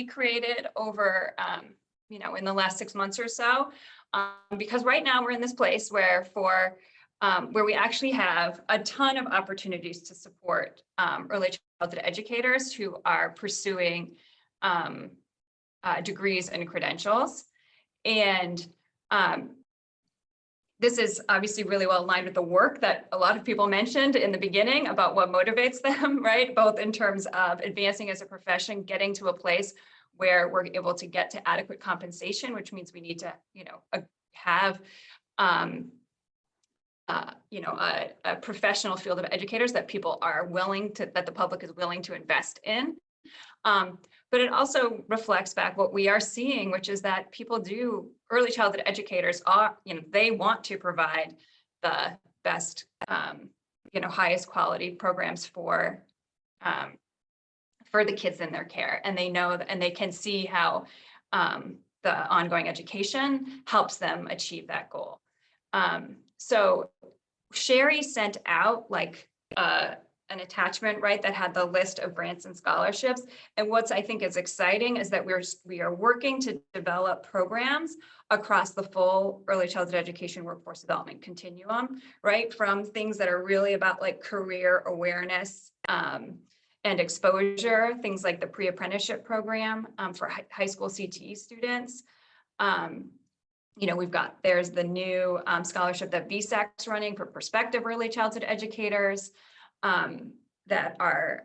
Speaker 3: created over, in the last 6 months or so. Because right now we're in this place where we actually have a ton of opportunities to support early childhood educators who are pursuing degrees and credentials. And this is obviously really well aligned with the work that a lot of people mentioned in the beginning about what motivates them, right? Both in terms of advancing as a profession, getting to a place where we're able to get to adequate compensation, which means we need to, have a professional field of educators that people are that the public is willing to invest in. But it also reflects back what we are seeing, which is that early childhood educators they want to provide the best, highest quality programs for the kids in their care. And they know and they can see how the ongoing education helps them achieve that goal. So Sherry sent out an attachment, right, that had the list of grants and scholarships. And what's I think is exciting is that we are working to develop programs across the full early childhood education workforce development continuum, right? From things that are really about career awareness and exposure, things like the Pre-Apprenticeship Program for high school CTE students. There's the new scholarship that Vcap's running for prospective early childhood educators that are,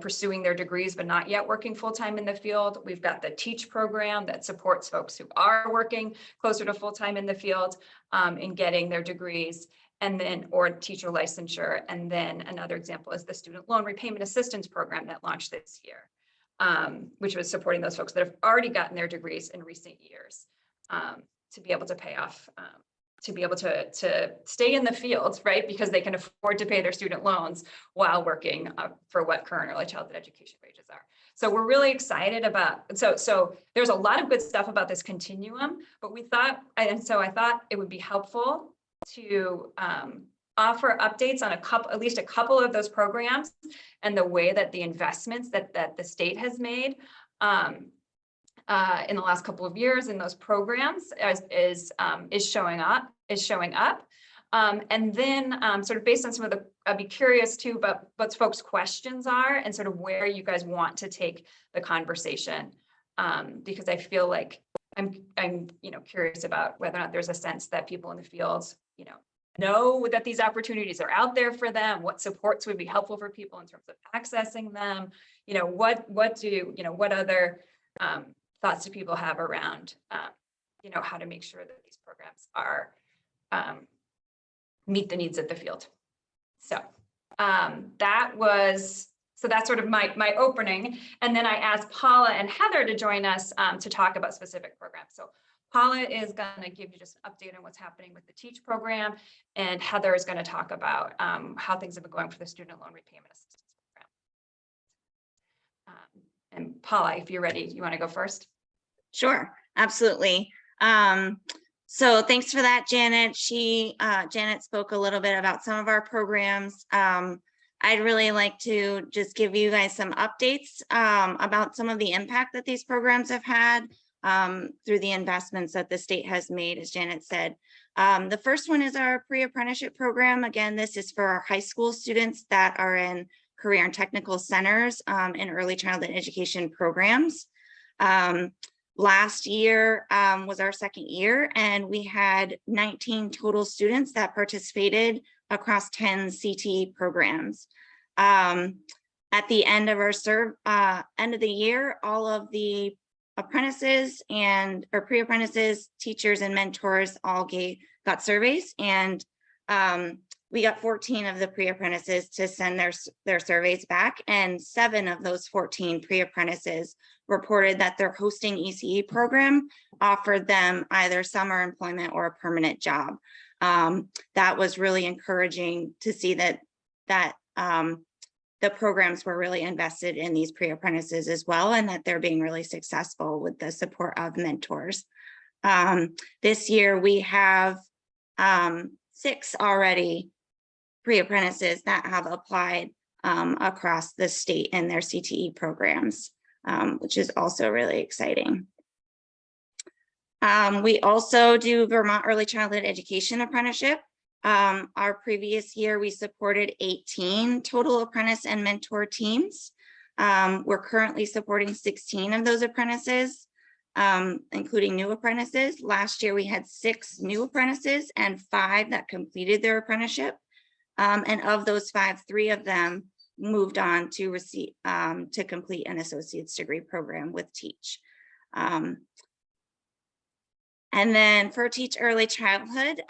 Speaker 3: pursuing their degrees, but not yet working full-time in the field. We've got the Teach program that supports folks who are working closer to full-time in the field in getting their degrees, or teacher licensure. And then another example is the Student Loan Repayment Assistance Program that launched this year, which was supporting those folks that have already gotten their degrees in recent years to be able to pay off, to be able to stay in the field, right? Because they can afford to pay their student loans while working for what current early childhood education wages are. So we're really excited about, so there's a lot of good stuff about this continuum, but I thought it would be helpful to offer updates on at least a couple of those programs and the way that the investments that the state has made in the last couple of years in those programs is showing up. And then sort of based on some of I'd be curious too about what folks' questions are and sort of where you guys want to take the conversation. Because I feel like I'm curious about whether or not there's a sense that people in the field, know that these opportunities are out there for them, what supports would be helpful for people in terms of accessing them, what other thoughts do people have around, how to make sure that these programs are meet the needs of the field. So that's sort of my opening. And then I asked Paula and Heather to join us to talk about specific programs. So Paula is going to give you just an update on what's happening with the Teach program, and Heather is going to talk about how things have been going for the Student Loan Repayment Assistance Program. And Paula, if you're ready, you want to go first?
Speaker 20: Sure, absolutely. So thanks for that, Janet. Janet spoke a little bit about some of our programs. I'd really like to just give you guys some updates about some of the impact that these programs have had through the investments that the state has made, as Janet said. The first one is our Pre-Apprenticeship Program. Again, this is for our high school students that are in career and technical centers in early childhood education programs. Last year was our second year, and we had 19 total students that participated across 10 CT programs. At the end of our end of the year, all of the apprentices or pre-apprentices, teachers, and mentors all got surveys, and we got 14 of the pre-apprentices to send their surveys back, and 7 of those 14 pre-apprentices reported that their hosting ECE program offered them either summer employment or a permanent job. That was really encouraging to see that the programs were really invested in these pre-apprentices as well, and that they're being really successful with the support of mentors. This year we have 6 already pre-apprentices that have applied across the state in their CTE programs, which is also really exciting. We also do Vermont Early Childhood Education Apprenticeship. Our previous year, we supported 18 total apprentice and mentor teams. We're currently supporting 16 of those apprentices, including new apprentices. Last year, we had 6 new apprentices and 5 that completed their apprenticeship. And of those 5, 3 of them moved on to receive to complete an associate's degree program with Teach. And then for Teach Early Childhood,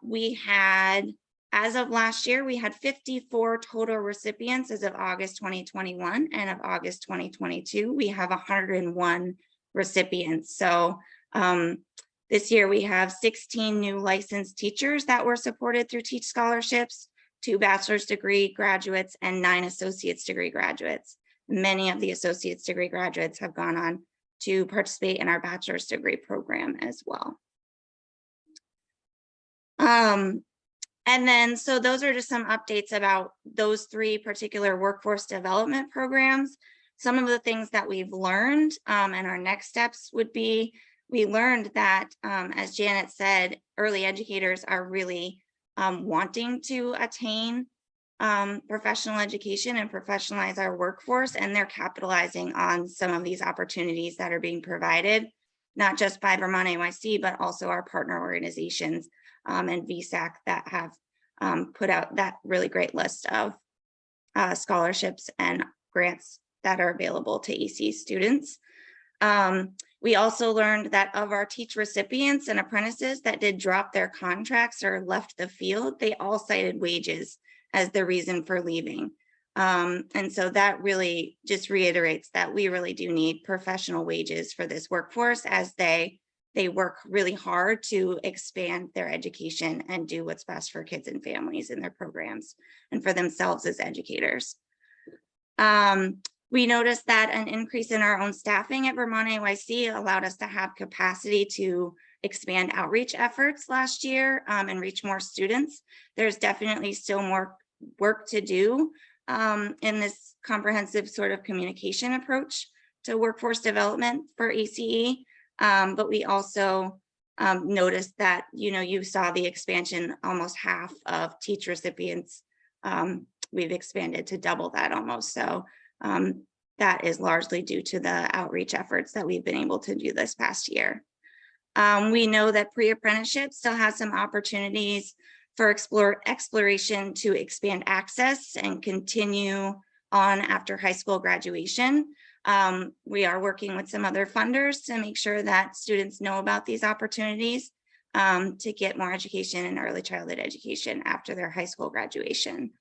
Speaker 20: we had, as of last year, we had 54 total recipients as of August 2021, and of August 2022, we have 101 recipients. So this year we have 16 new licensed teachers that were supported through Teach scholarships, 2 bachelor's degree graduates, and 9 associate's degree graduates. Many of the associate's degree graduates have gone on to participate in our bachelor's degree program as well. And then, so those are just some updates about those 3 particular workforce development programs. Some of the things that we've learned and our next steps would be, we learned that, as Janet said, early educators are really wanting to attain professional education and professionalize our workforce, and they're capitalizing on some of these opportunities that are being provided, not just by Vermont AYC, but also our partner organizations and Vcap that have put out that really great list of scholarships and grants that are available to EC students. We also learned that of our Teach recipients and apprentices that did drop their contracts or left the field, they all cited wages as the reason for leaving. And so that really just reiterates that we really do need professional wages for this workforce, as they work really hard to expand their education and do what's best for kids and families in their programs and for themselves as educators. We noticed that an increase in our own staffing at Vermont AYC allowed us to have capacity to expand outreach efforts last year and reach more students. There's definitely still more work to do in this comprehensive sort of communication approach to workforce development for ACE. But we also noticed that, you saw the expansion, almost half of Teach recipients. We've expanded to double that almost. So that is largely due to the outreach efforts that we've been able to do this past year. We know that pre-apprenticeship still has some opportunities for exploration to expand access and continue on after high school graduation. We are working with some other funders to make sure that students know about these opportunities to get more education in early childhood education after their high school graduation.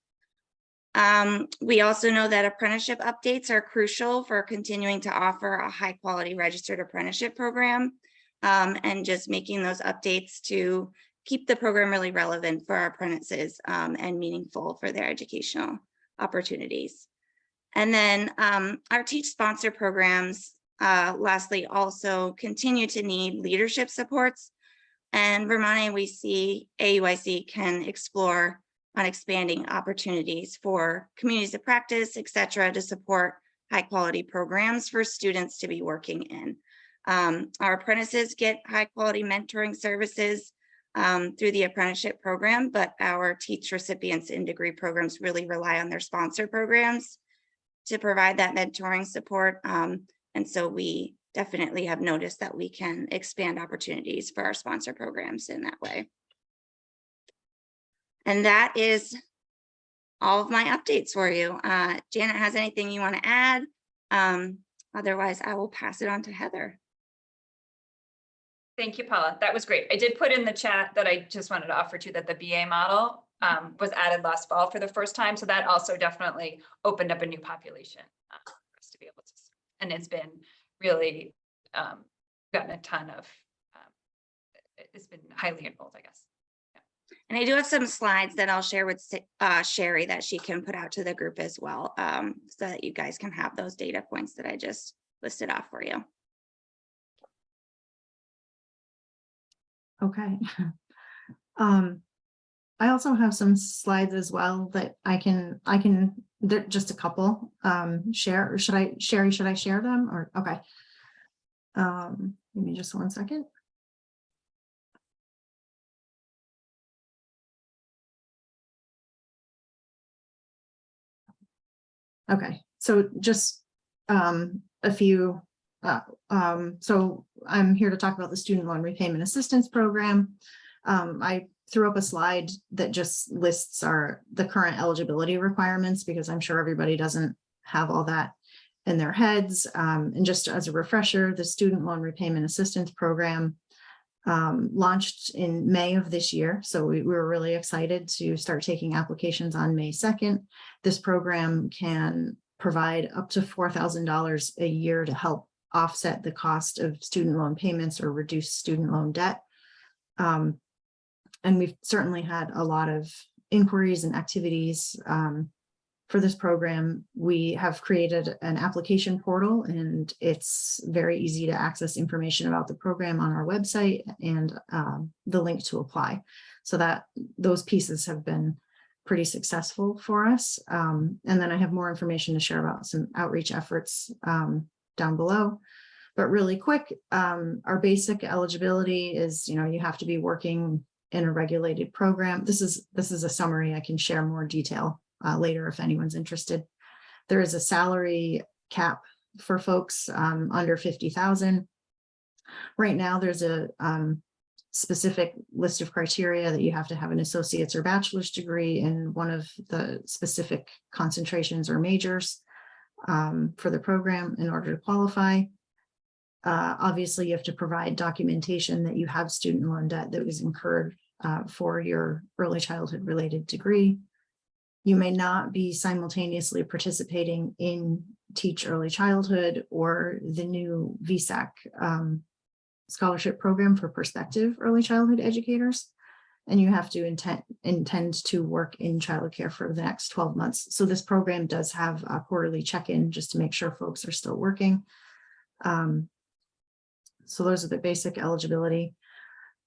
Speaker 20: We also know that apprenticeship updates are crucial for continuing to offer a high quality registered apprenticeship program, and just making those updates to keep the program really relevant for our apprentices and meaningful for their educational opportunities. And then our Teach sponsor programs, lastly, also continue to need leadership supports, and Vermont AYC can explore on expanding opportunities for communities of practice, et cetera, to support high quality programs for students to be working in. Our apprentices get high quality mentoring services through the apprenticeship program, but our Teach recipients in degree programs really rely on their sponsor programs to provide that mentoring support. And so we definitely have noticed that we can expand opportunities for our sponsor programs in that way. And that is all of my updates for you. Janet, has anything you want to add? Otherwise, I will pass it on to Heather.
Speaker 3: Thank you, Paula. That was great. I did put in the chat that I just wanted to offer to you that the BA model was added last fall for the first time. So that also definitely opened up a new population for us to be able to, and it's been really gotten a ton of, it's been highly enrolled, I guess.
Speaker 20: And I do have some slides that I'll share with Sherry that she can put out to the group as well, so that you guys can have those data points that I just listed off for you.
Speaker 15: Okay. I also have some slides as well that I can, they're just a couple, share, or Sherry, should I share them or, okay. Give me just 1 second. Okay, so just a few, so I'm here to talk about the Student Loan Repayment Assistance Program. I threw up a slide that just lists the current eligibility requirements, because I'm sure everybody doesn't have all that in their heads. And just as a refresher, the Student Loan Repayment Assistance Program launched in May of this year. So we were really excited to start taking applications on May 2nd. This program can provide up to $4,000 a year to help offset the cost of student loan payments or reduce student loan debt. And we've certainly had a lot of inquiries and activities for this program. We have created an application portal, and it's very easy to access information about the program on our website and the link to apply. So that those pieces have been pretty successful for us. And then I have more information to share about some outreach efforts down below. But really quick, our basic eligibility is, you have to be working in a regulated program. This is a summary. I can share more detail later if anyone's interested. There is a salary cap for folks under 50,000. Right now, there's a specific list of criteria that you have to have an associate's or bachelor's degree in one of the specific concentrations or majors for the program in order to qualify. Obviously, you have to provide documentation that you have student loan debt that was incurred for your early childhood related degree. You may not be simultaneously participating in Teach Early Childhood or the new VSAC scholarship program for prospective early childhood educators. And you have to intend to work in childcare for the next 12 months. So this program does have a quarterly check-in just to make sure folks are still working. So those are the basic eligibility.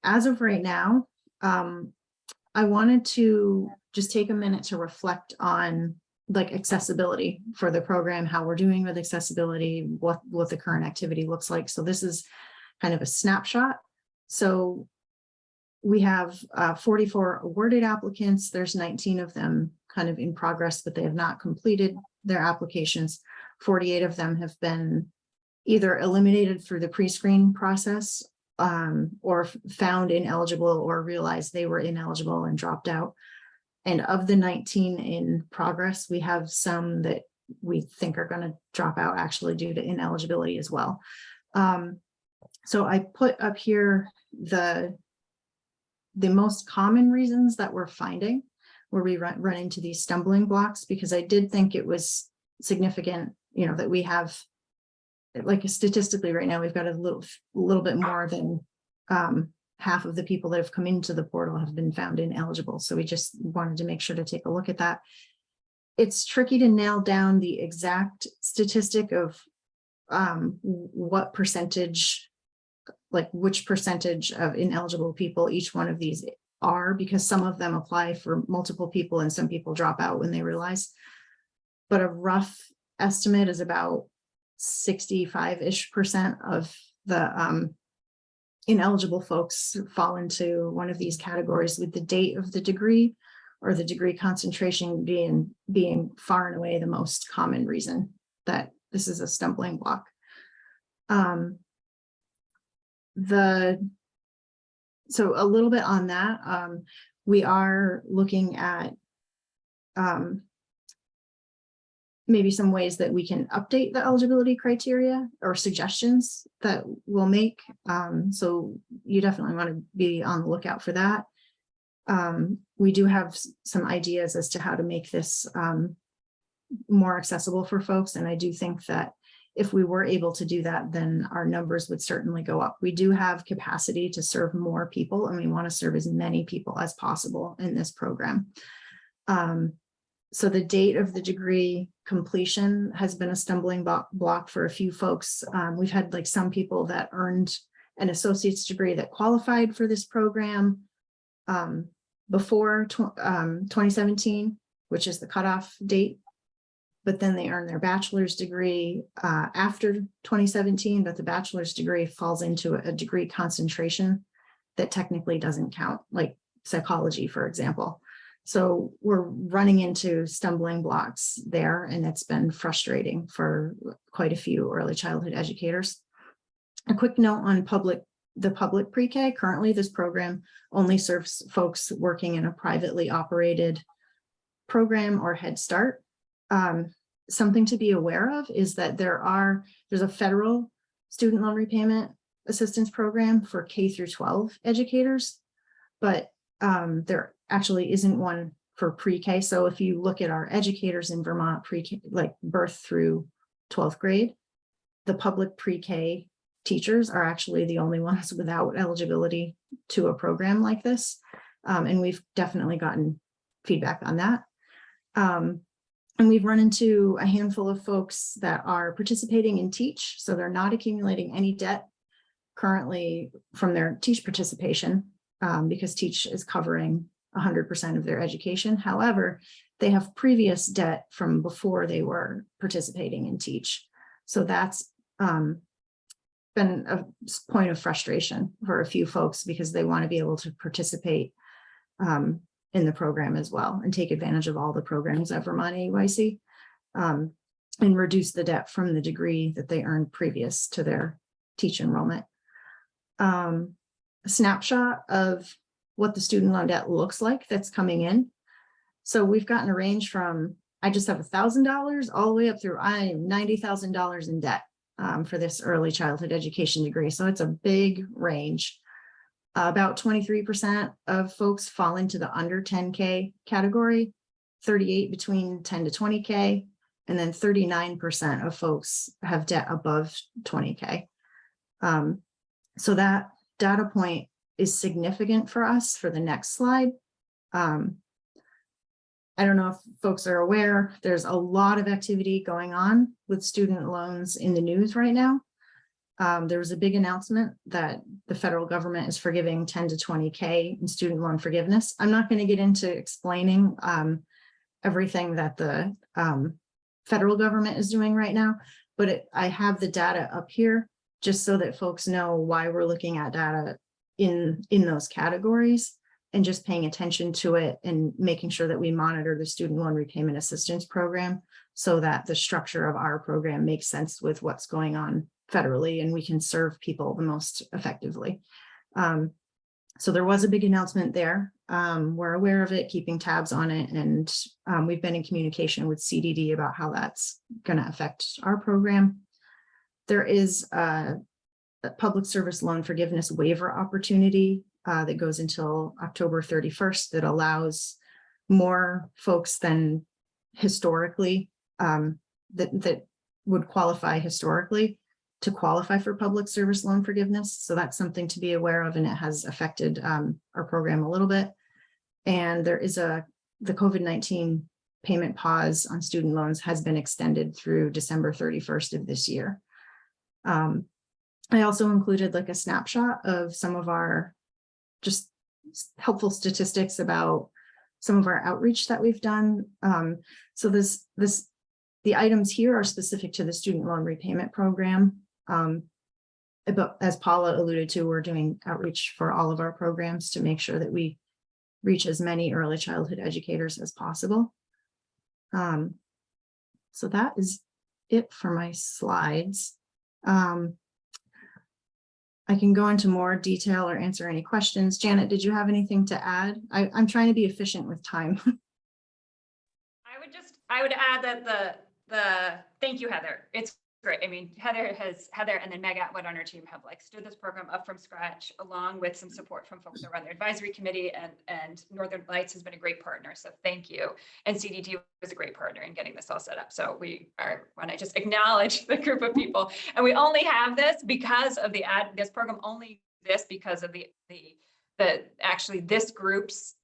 Speaker 15: As of right now, I wanted to just take a minute to reflect on accessibility for the program, how we're doing with accessibility, what the current activity looks like. So this is kind of a snapshot. So we have 44 awarded applicants. There's 19 of them kind of in progress, but they have not completed their applications. 48 of them have been either eliminated through the pre-screen process or found ineligible or realized they were ineligible and dropped out. And of the 19 in progress, we have some that we think are going to drop out actually due to ineligibility as well. So I put up here the most common reasons that we're finding where we run into these stumbling blocks, because I did think it was significant, that we have, statistically right now, we've got a little bit more than half of the people that have come into the portal have been found ineligible. So we just wanted to make sure to take a look at that. It's tricky to nail down the exact statistic of what percentage, which percentage of ineligible people each one of these are, because some of them apply for multiple people and some people drop out when they realize. But a rough estimate is about 65-ish% of the ineligible folks fall into one of these categories, with the date of the degree or the degree concentration being far and away the most common reason that this is a stumbling block. So a little bit on that, we are looking at maybe some ways that we can update the eligibility criteria or suggestions that we'll make. So you definitely want to be on the lookout for that. We do have some ideas as to how to make this more accessible for folks. And I do think that if we were able to do that, then our numbers would certainly go up. We do have capacity to serve more people, and we want to serve as many people as possible in this program. So the date of the degree completion has been a stumbling block for a few folks. We've had some people that earned an associate's degree that qualified for this program, before 2017, which is the cutoff date, but then they earn their bachelor's degree after 2017, but the bachelor's degree falls into a degree concentration that technically doesn't count, like psychology, for example. So we're running into stumbling blocks there, and it's been frustrating for quite a few early childhood educators. A quick note on the public pre-K. Currently, this program only serves folks working in a privately operated program or Head Start. Something to be aware of is that there's a federal student loan repayment assistance program for K through 12 educators, but there actually isn't one for pre-K. So if you look at our educators in Vermont, pre-K, like birth through 12th grade, the public pre-K teachers are actually the only ones without eligibility to a program like this. And we've definitely gotten feedback on that. And we've run into a handful of folks that are participating in Teach. So they're not accumulating any debt currently from their Teach participation because Teach is covering 100% of their education. However, they have previous debt from before they were participating in Teach. So that's been a point of frustration for a few folks because they want to be able to participate in the program as well and take advantage of all the programs at Vermont AUIC and reduce the debt from the degree that they earned previous to their Teach enrollment. A snapshot of what the student loan debt looks like that's coming in. So we've gotten a range from, I just have $1,000 all the way up through I am $90,000 in debt for this early childhood education degree. So it's a big range. About 23% of folks fall into the under 10K category, 38 between 10 to 20K, and then 39% of folks have debt above 20K. So that data point is significant for us for the next slide. I don't know if folks are aware, there's a lot of activity going on with student loans in the news right now. There was a big announcement that the federal government is forgiving 10 to 20K in student loan forgiveness. I'm not going to get into explaining everything that the federal government is doing right now, but I have the data up here just so that folks know why we're looking at data in those categories and just paying attention to it and making sure that we monitor the student loan repayment assistance program so that the structure of our program makes sense with what's going on federally and we can serve people the most effectively. So there was a big announcement there. We're aware of it, keeping tabs on it, and we've been in communication with CDD about how that's going to affect our program. There is a public service loan forgiveness waiver opportunity that goes until October 31st that allows more folks than historically that would qualify historically to qualify for public service loan forgiveness. So that's something to be aware of, and it has affected our program a little bit. And there is the COVID-19 payment pause on student loans has been extended through December 31st of this year. I also included like a snapshot of some of our just helpful statistics about some of our outreach that we've done. So the items here are specific to the student loan repayment program. But as Paula alluded to, we're doing outreach for all of our programs to make sure that we reach as many early childhood educators as possible. So that is it for my slides. I can go into more detail or answer any questions. Janet, did you have anything to add? I'm trying to be efficient with time.
Speaker 3: I would add that thank you, Heather. It's great. I mean, Heather and then Meg Atwood on her team have like stood this program up from scratch, along with some support from folks around the advisory committee, and Northern Lights has been a great partner. So thank you. And CDT was a great partner in getting this all set up. So when I just acknowledge the group of people, and we only have this because of this program only exists because of the actually this group's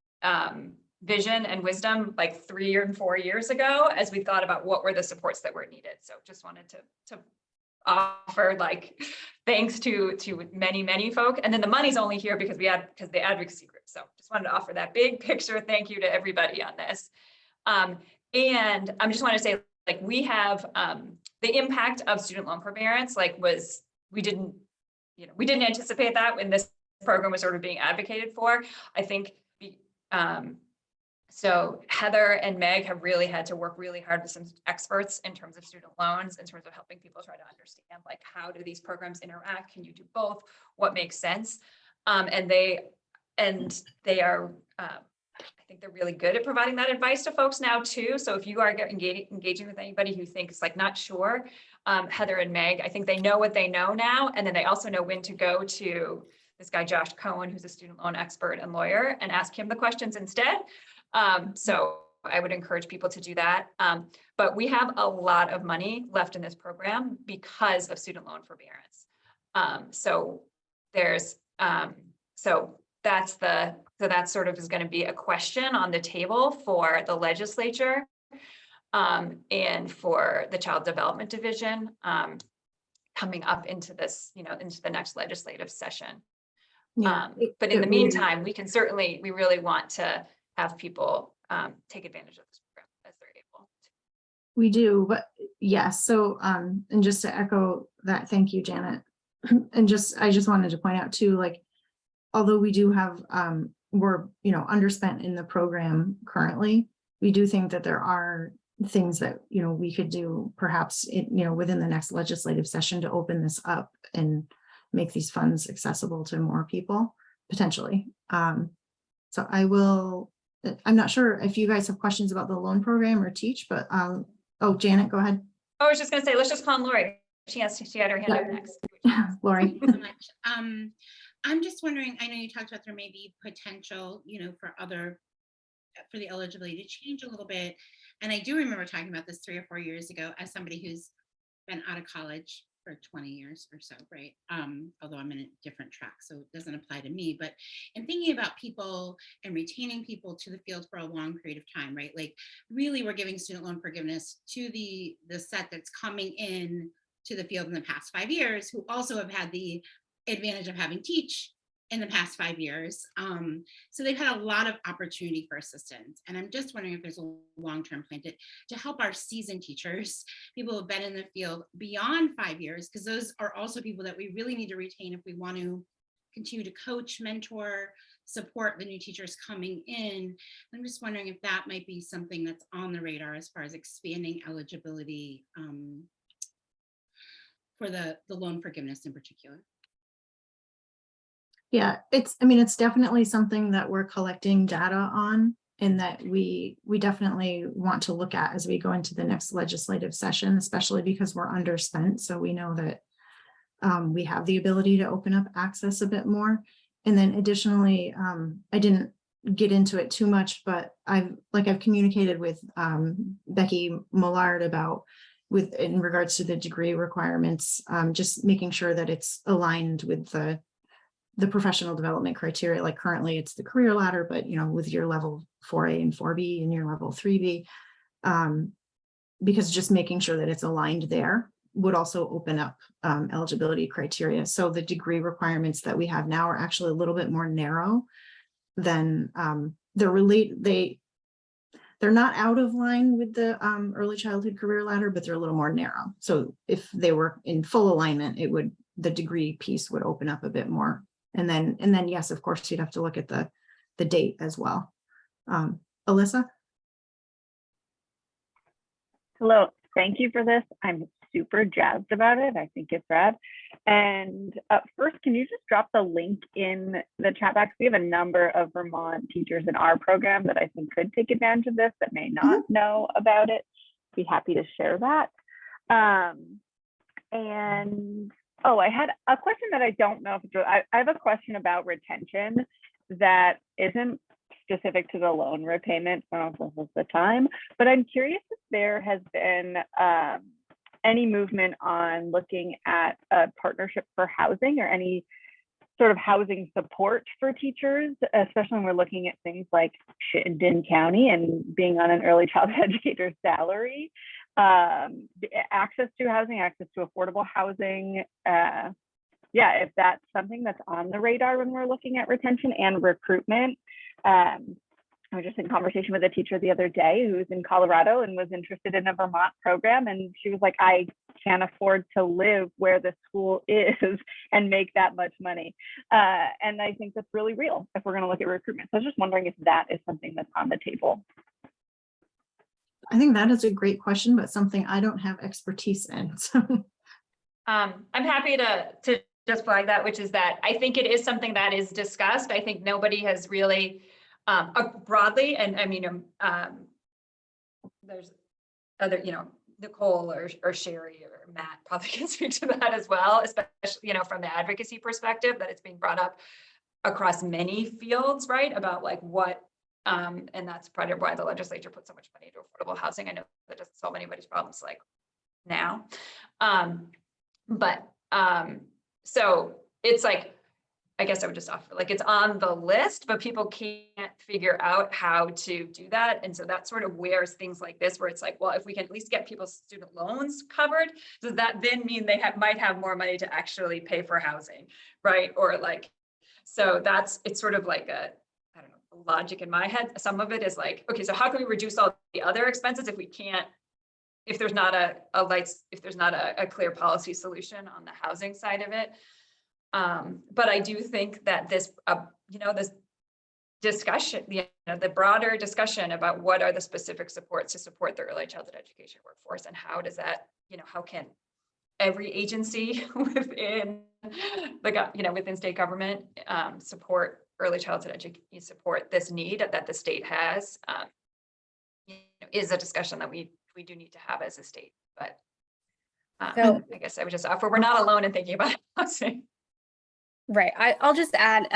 Speaker 3: vision and wisdom like 3 or 4 years ago, as we thought about what were the supports that were needed. So just wanted to offer like thanks to many folk. And then the money's only here because the advocacy group. So just wanted to offer that big picture. Thank you to everybody on this. And I just want to say, like, we have the impact of student loan forbearance, like we didn't anticipate that when this program was sort of being advocated for. I think so Heather and Meg have really had to work really hard with some experts in terms of student loans, in terms of helping people try to understand, like, how do these programs interact? Can you do both? What makes sense? And they are, I think they're really good at providing that advice to folks now too. So if you are engaging with anybody who thinks like not sure, Heather and Meg, I think they know what they know now. And then they also know when to go to this guy, Josh Cohen, who's a student loan expert and lawyer, and ask him the questions instead. So I would encourage people to do that. But we have a lot of money left in this program because of student loan forbearance. So that sort of is going to be a question on the table for the legislature and for the Child Development Division coming up into this, into the next legislative session. But in the meantime, we really want to have people take advantage of this program as they're able.
Speaker 15: We do, but yes. So, and just to echo that, thank you, Janet. And I just wanted to point out too, like, although we do have, we're, underspent in the program currently, we do think that there are things that, we could do perhaps, within the next legislative session to open this up and make these funds accessible to more people potentially. So I'm not sure if you guys have questions about the loan program or teach, but oh, Janet, go ahead.
Speaker 3: I was just going to say, let's just call on Lori. She had her hand up next.
Speaker 15: Lori.
Speaker 7: Thank you so much. I'm just wondering, I know you talked about there may be potential, for the eligibility to change a little bit. And I do remember talking about this 3 or 4 years ago as somebody who's been out of college for 20 years or so, right? Although I'm in a different track, so it doesn't apply to me, but in thinking about people and retaining people to the field for a long period of time, right? Like, really, we're giving student loan forgiveness to the set that's coming in to the field in the past 5 years, who also have had the advantage of having teach in the past 5 years. So they've had a lot of opportunity for assistance. And I'm just wondering if there's a long-term plan to help our seasoned teachers, people who have been in the field beyond 5 years, because those are also people that we really need to retain if we want to continue to coach, mentor, support the new teachers coming in. I'm just wondering if that might be something that's on the radar as far as expanding eligibility for the loan forgiveness in particular.
Speaker 15: Yeah, it's definitely something that we're collecting data on and that we definitely want to look at as we go into the next legislative session, especially because we're underspent. So we know that we have the ability to open up access a bit more. And then additionally, I didn't get into it too much, but I've communicated with Becky Millard about in regards to the degree requirements, just making sure that it's aligned with the professional development criteria. Like currently it's the career ladder, but with your level 4A and 4B and your level 3B, because just making sure that it's aligned there would also open up eligibility criteria. So the degree requirements that we have now are actually a little bit more narrow than they're not out of line with the early childhood career ladder, but they're a little more narrow. So if they were in full alignment, the degree piece would open up a bit more. And then yes, of course, you'd have to look at the date as well. Alyssa?
Speaker 19: Hello, thank you for this. I'm super jazzed about it. I think it's rad. And first, can you just drop the link in the chat box? We have a number of Vermont teachers in our program that I think could take advantage of this that may not know about it. Be happy to share that. Oh, I had a question that I don't know if it's, I have a question about retention that isn't specific to the loan repayment. I don't know if this is the time, but I'm curious if there has been any movement on looking at a partnership for housing or any sort of housing support for teachers, especially when we're looking at things like Chittenden County and being on an early childhood educator salary. Access to housing, access to affordable housing. yeah, if that's something that's on the radar when we're looking at retention and recruitment. I was just in conversation with a teacher the other day who was in Colorado and was interested in a Vermont program. And she was like, I can't afford to live where the school is and make that much money. And I think that's really real if we're going to look at recruitment. So I was just wondering if that is something that's on the table.
Speaker 15: I think that is a great question, but something I don't have expertise in. So.
Speaker 3: I'm happy to just flag that, which is that I think it is something that is discussed. I think nobody has really broadly, and I mean, there's other, Nicole or Sherry or Matt probably can speak to that as well, especially, from the advocacy perspective, that it's being brought up across many fields, right? About like what, and that's part of why the legislature put so much money into affordable housing. I know that doesn't solve anybody's problems like now. So it's like, I guess I would just offer, like, it's on the list, but people can't figure out how to do that. And so that's sort of where things like this, where it's like, well, if we can at least get people's student loans covered, does that then mean they might have more money to actually pay for housing, right? Or like, so it's sort of like I don't know, logic in my head. Some of it is like, okay, so how can we reduce all the other expenses if there's not a clear policy solution on the housing side of it. But I do think that this, this discussion, the broader discussion about what are the specific supports to support the early childhood education workforce, and how does that, how can every agency within within state government support early childhood education, support this need that the state has, is a discussion that we do need to have as a state. But
Speaker 6: So-
Speaker 3: I guess I would just offer, we're not alone in thinking about housing.
Speaker 6: Right. I'll just add,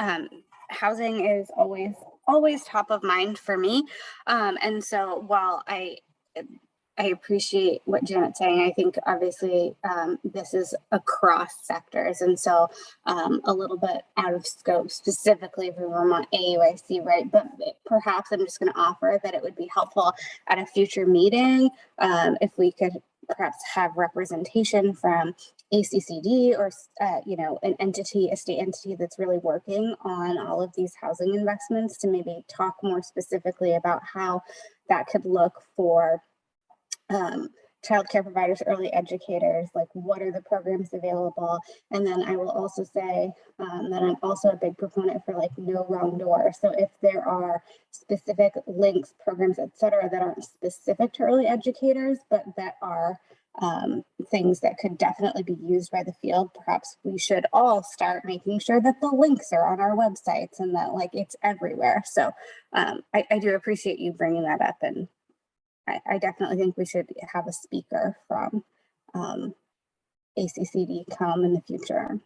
Speaker 6: housing is always top of mind for me. And so while I appreciate what Janet's saying, I think obviously this is across sectors. And so a little bit out of scope specifically for Vermont AUIC, right? But perhaps I'm just going to offer that it would be helpful at a future meeting if we could perhaps have representation from ACCD or, a state entity that's really working on all of these housing investments to maybe talk more specifically about how that could look for childcare providers, early educators, like what are the programs available? And then I will also say that I'm also a big proponent for like no wrong door. So if there are specific links, programs, et cetera, that aren't specific to early educators, but that are things that could definitely be used by the field, perhaps we should all start making sure that the links are on our websites and that like it's everywhere. So I do appreciate you bringing that up, and I definitely think we should have a speaker from ACCD come in the future.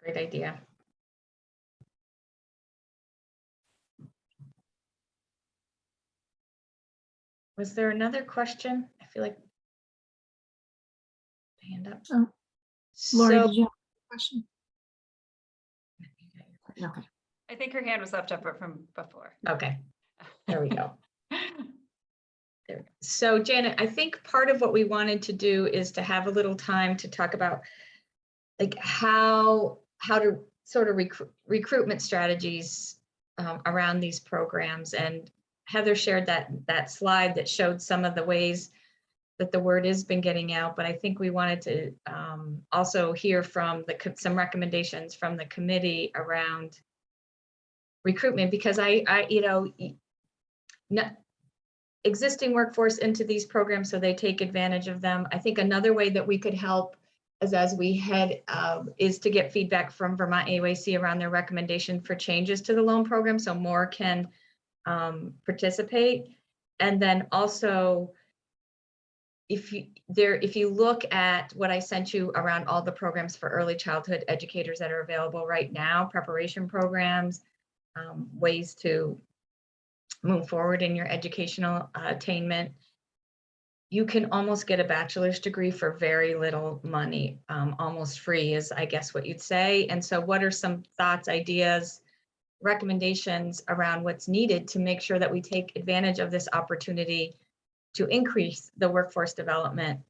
Speaker 1: Great idea. Was there another question? I feel like hand up.
Speaker 15: Oh, Lori,
Speaker 1: So-
Speaker 15: did you have a question? Okay.
Speaker 3: I think her hand was left up from before.
Speaker 1: Okay, there we go. There. So Janet, I think part of what we wanted to do is to have a little time to talk about like how to sort of recruitment strategies around these programs. And Heather shared that slide that showed some of the ways that the word has been getting out, but I think we wanted to also hear from some recommendations from the committee around recruitment, because existing workforce into these programs so they take advantage of them. I think another way that we could help as we head is to get feedback from Vermont AUIC around their recommendation for changes to the loan program so more can participate. And then also, if you look at what I sent you around all the programs for early childhood educators that are available right now, preparation programs, ways to move forward in your educational attainment, you can almost get a bachelor's degree for very little money, almost free is, I guess, what you'd say. And so what are some thoughts, ideas, recommendations around what's needed to make sure that we take advantage of this opportunity to increase the workforce development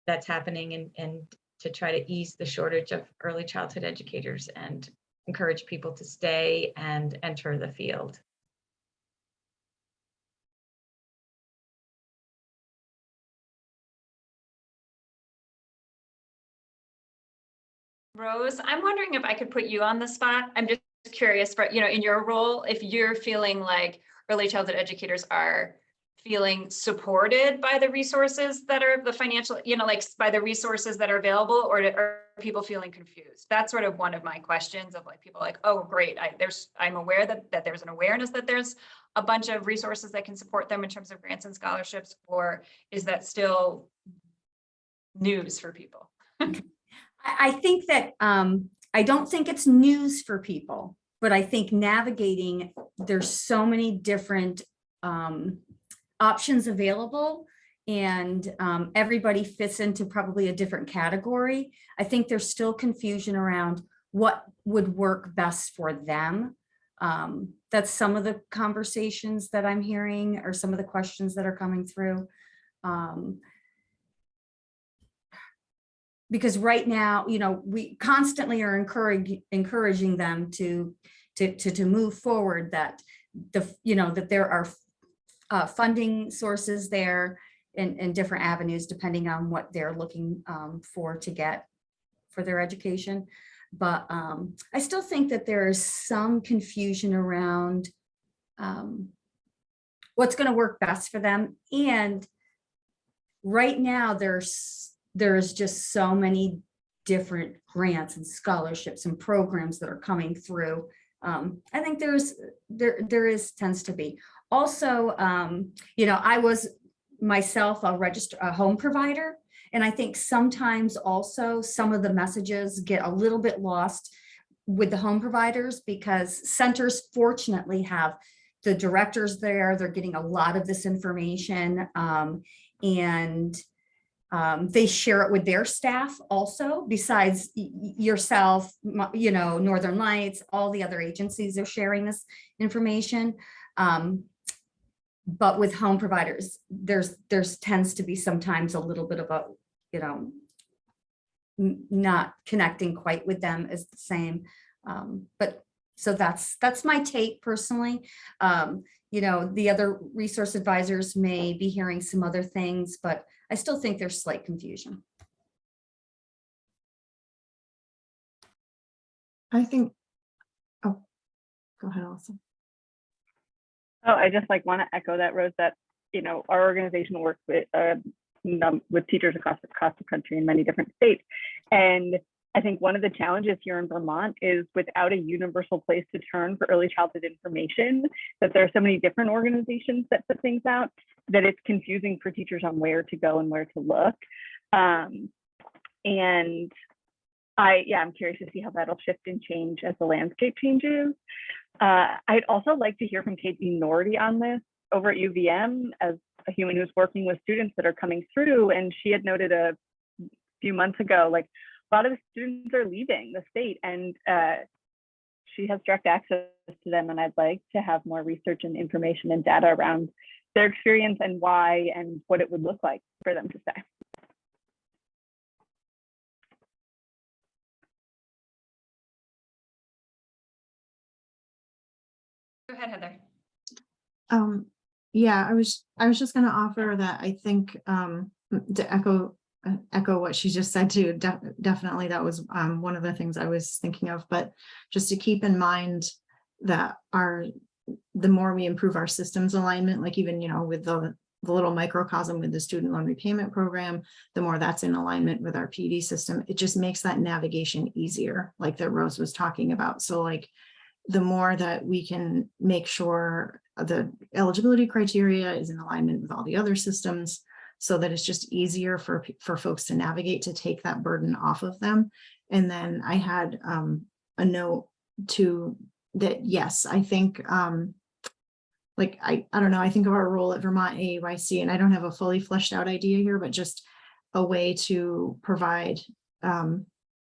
Speaker 1: that's happening and to try to ease the shortage of early childhood educators and encourage people to stay and enter the field.
Speaker 3: Rose, I'm wondering if I could put you on the spot. I'm just curious, but in your role, if you're feeling like early childhood educators are feeling supported by the resources that are the financial, like by the resources that are available, or are people feeling confused? That's sort of one of my questions of like people like, oh, great. I'm aware that there's an awareness that there's a bunch of resources that can support them in terms of grants and scholarships, or is that still news for people?
Speaker 2: I think that I don't think it's news for people, but I think navigating, there's so many different options available, and everybody fits into probably a different category. I think there's still confusion around what would work best for them. That's some of the conversations that I'm hearing, or some of the questions that are coming through. Because right now, we constantly are encouraging them to move forward, that that there are funding sources there in different avenues, depending on what they're looking for to get for their education. But I still think that there is some confusion around what's going to work best for them. And right now, there's just so many different grants and scholarships and programs that are coming through. I think there tends to be. Also, I was myself a home provider, and I think sometimes also some of the messages get a little bit lost with the home providers, because centers fortunately have the directors there. They're getting a lot of this information, and they share it with their staff also, besides yourself, Northern Lights, all the other agencies are sharing this information. But with home providers, there's tends to be sometimes a little bit of a, not connecting quite with them as the same. But so that's my take personally. The other resource advisors may be hearing some other things, but I still think there's slight confusion.
Speaker 15: I think, oh, go ahead, Alison.
Speaker 19: Oh, I just want to echo that, Rose, that, our organization works with teachers across the country in many different states. And I think one of the challenges here in Vermont is, without a universal place to turn for early childhood information, that there are so many different organizations that put things out, that it's confusing for teachers on where to go and where to look. And I'm curious to see how that'll shift and change as the landscape changes. I'd also like to hear from Katie Nordy on this over at UVM, as a human who's working with students that are coming through. And she had noted a few months ago, like, a lot of the students are leaving the state, and she has direct access to them. And I'd like to have more research and information and data around their experience and why, and what it would look like for them to stay.
Speaker 3: Go ahead, Heather.
Speaker 15: Yeah, I was just going to offer that I think to echo what she just said too. Definitely, that was one of the things I was thinking of. But just to keep in mind that the more we improve our systems alignment, like even with the little microcosm with the student loan repayment program, the more that's in alignment with our PD system, it just makes that navigation easier, like that Rose was talking about. So like, the more that we can make sure the eligibility criteria is in alignment with all the other systems, so that it's just easier for folks to navigate, to take that burden off of them. And then I had a note to that, yes, I think like, I don't know, I think of our role at Vermont AAYC, and I don't have a fully fleshed out idea here, but just a way to provide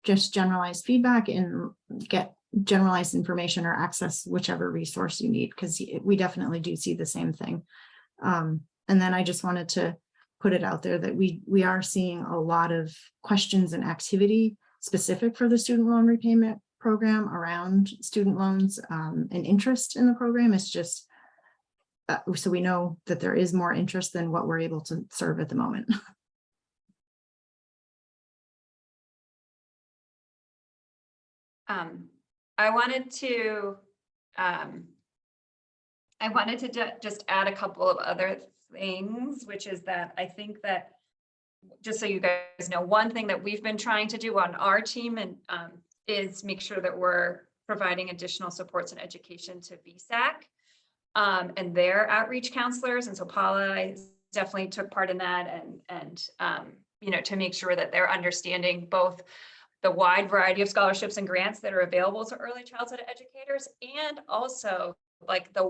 Speaker 15: just generalized feedback and get generalized information or access whichever resource you need, because we definitely do see the same thing. And then I just wanted to put it out there that we are seeing a lot of questions and activity specific for the student loan repayment program around student loans and interest in the program. It's just, so we know that there is more interest than what we're able to serve at the moment.
Speaker 3: I wanted to just add a couple of other things, which is that I think that, just so you guys know, one thing that we've been trying to do on our team and is make sure that we're providing additional supports and education to Vcap and their outreach counselors. And so Paula definitely took part in that, and you know, to make sure that they're understanding both the wide variety of scholarships and grants that are available to early childhood educators, and also like the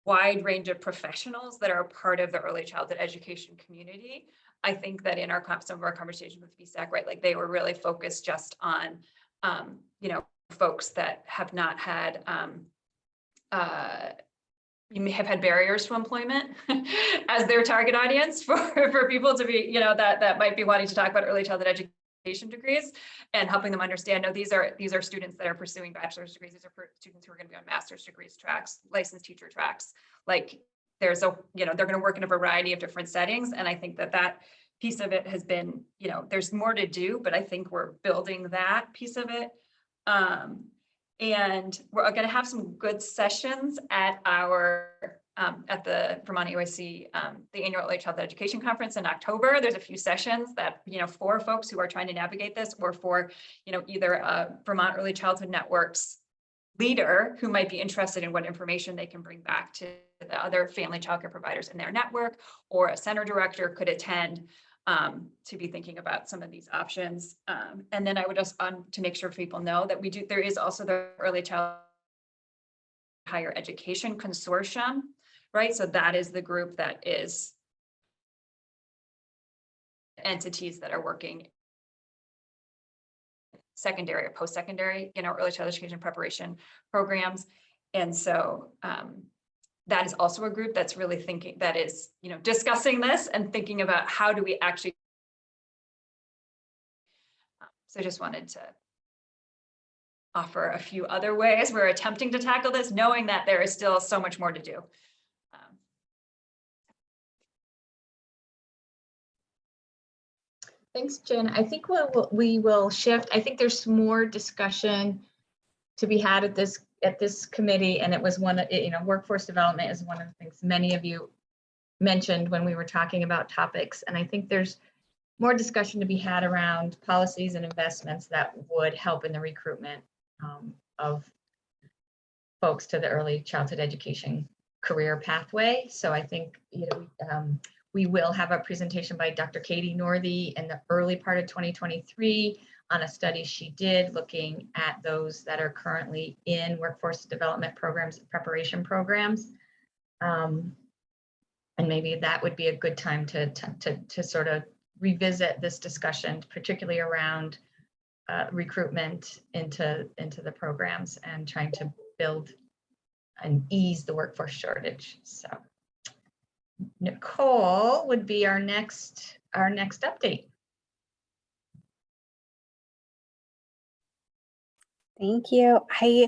Speaker 3: wide range of professionals that are part of the early childhood education community. I think that in some of our conversations with Vcap, right, like they were really focused just on, you know, folks that have not had, you may have had barriers to employment as their target audience for people to be, you know, that might be wanting to talk about early childhood education degrees, and helping them understand, no, these are students that are pursuing bachelor's degrees. These are students who are going to be on master's degrees tracks, licensed teacher tracks. Like there's you know, they're going to work in a variety of different settings. And I think that piece of it has been, you know, there's more to do, but I think we're building that piece of it. And we're going to have some good sessions at at the Vermont EYC, the annual Early Childhood Education Conference in October. There's a few sessions that, you know, for folks who are trying to navigate this, or for, you know, either a Vermont Early Childhood Network's leader who might be interested in what information they can bring back to the other family childcare providers in their network, or a center director could attend to be thinking about some of these options. And then I would just, to make sure people know that there is also the Early Child Higher Education Consortium, right? So that is the group that is entities that are working secondary or post-secondary, you know, early child education preparation programs. And so that is also a group that's really thinking, that is, you know, discussing this and thinking about how do we actually. So I just wanted to offer a few other ways we're attempting to tackle this, knowing that there is still so much more to do.
Speaker 1: Thanks, Jen. I think we will shift. I think there's more discussion to be had at this committee, and it was you know, workforce development is one of the things many of you mentioned when we were talking about topics. And I think there's more discussion to be had around policies and investments that would help in the recruitment of folks to the early childhood education career pathway. So I think, you know, we will have a presentation by Dr. Katie Northey in the early part of 2023 on a study she did looking at those that are currently in workforce development programs, preparation programs. And maybe that would be a good time to sort of revisit this discussion, particularly around recruitment into the programs and trying to build and ease the workforce shortage. So Nicole would be our next update.
Speaker 6: Thank you. I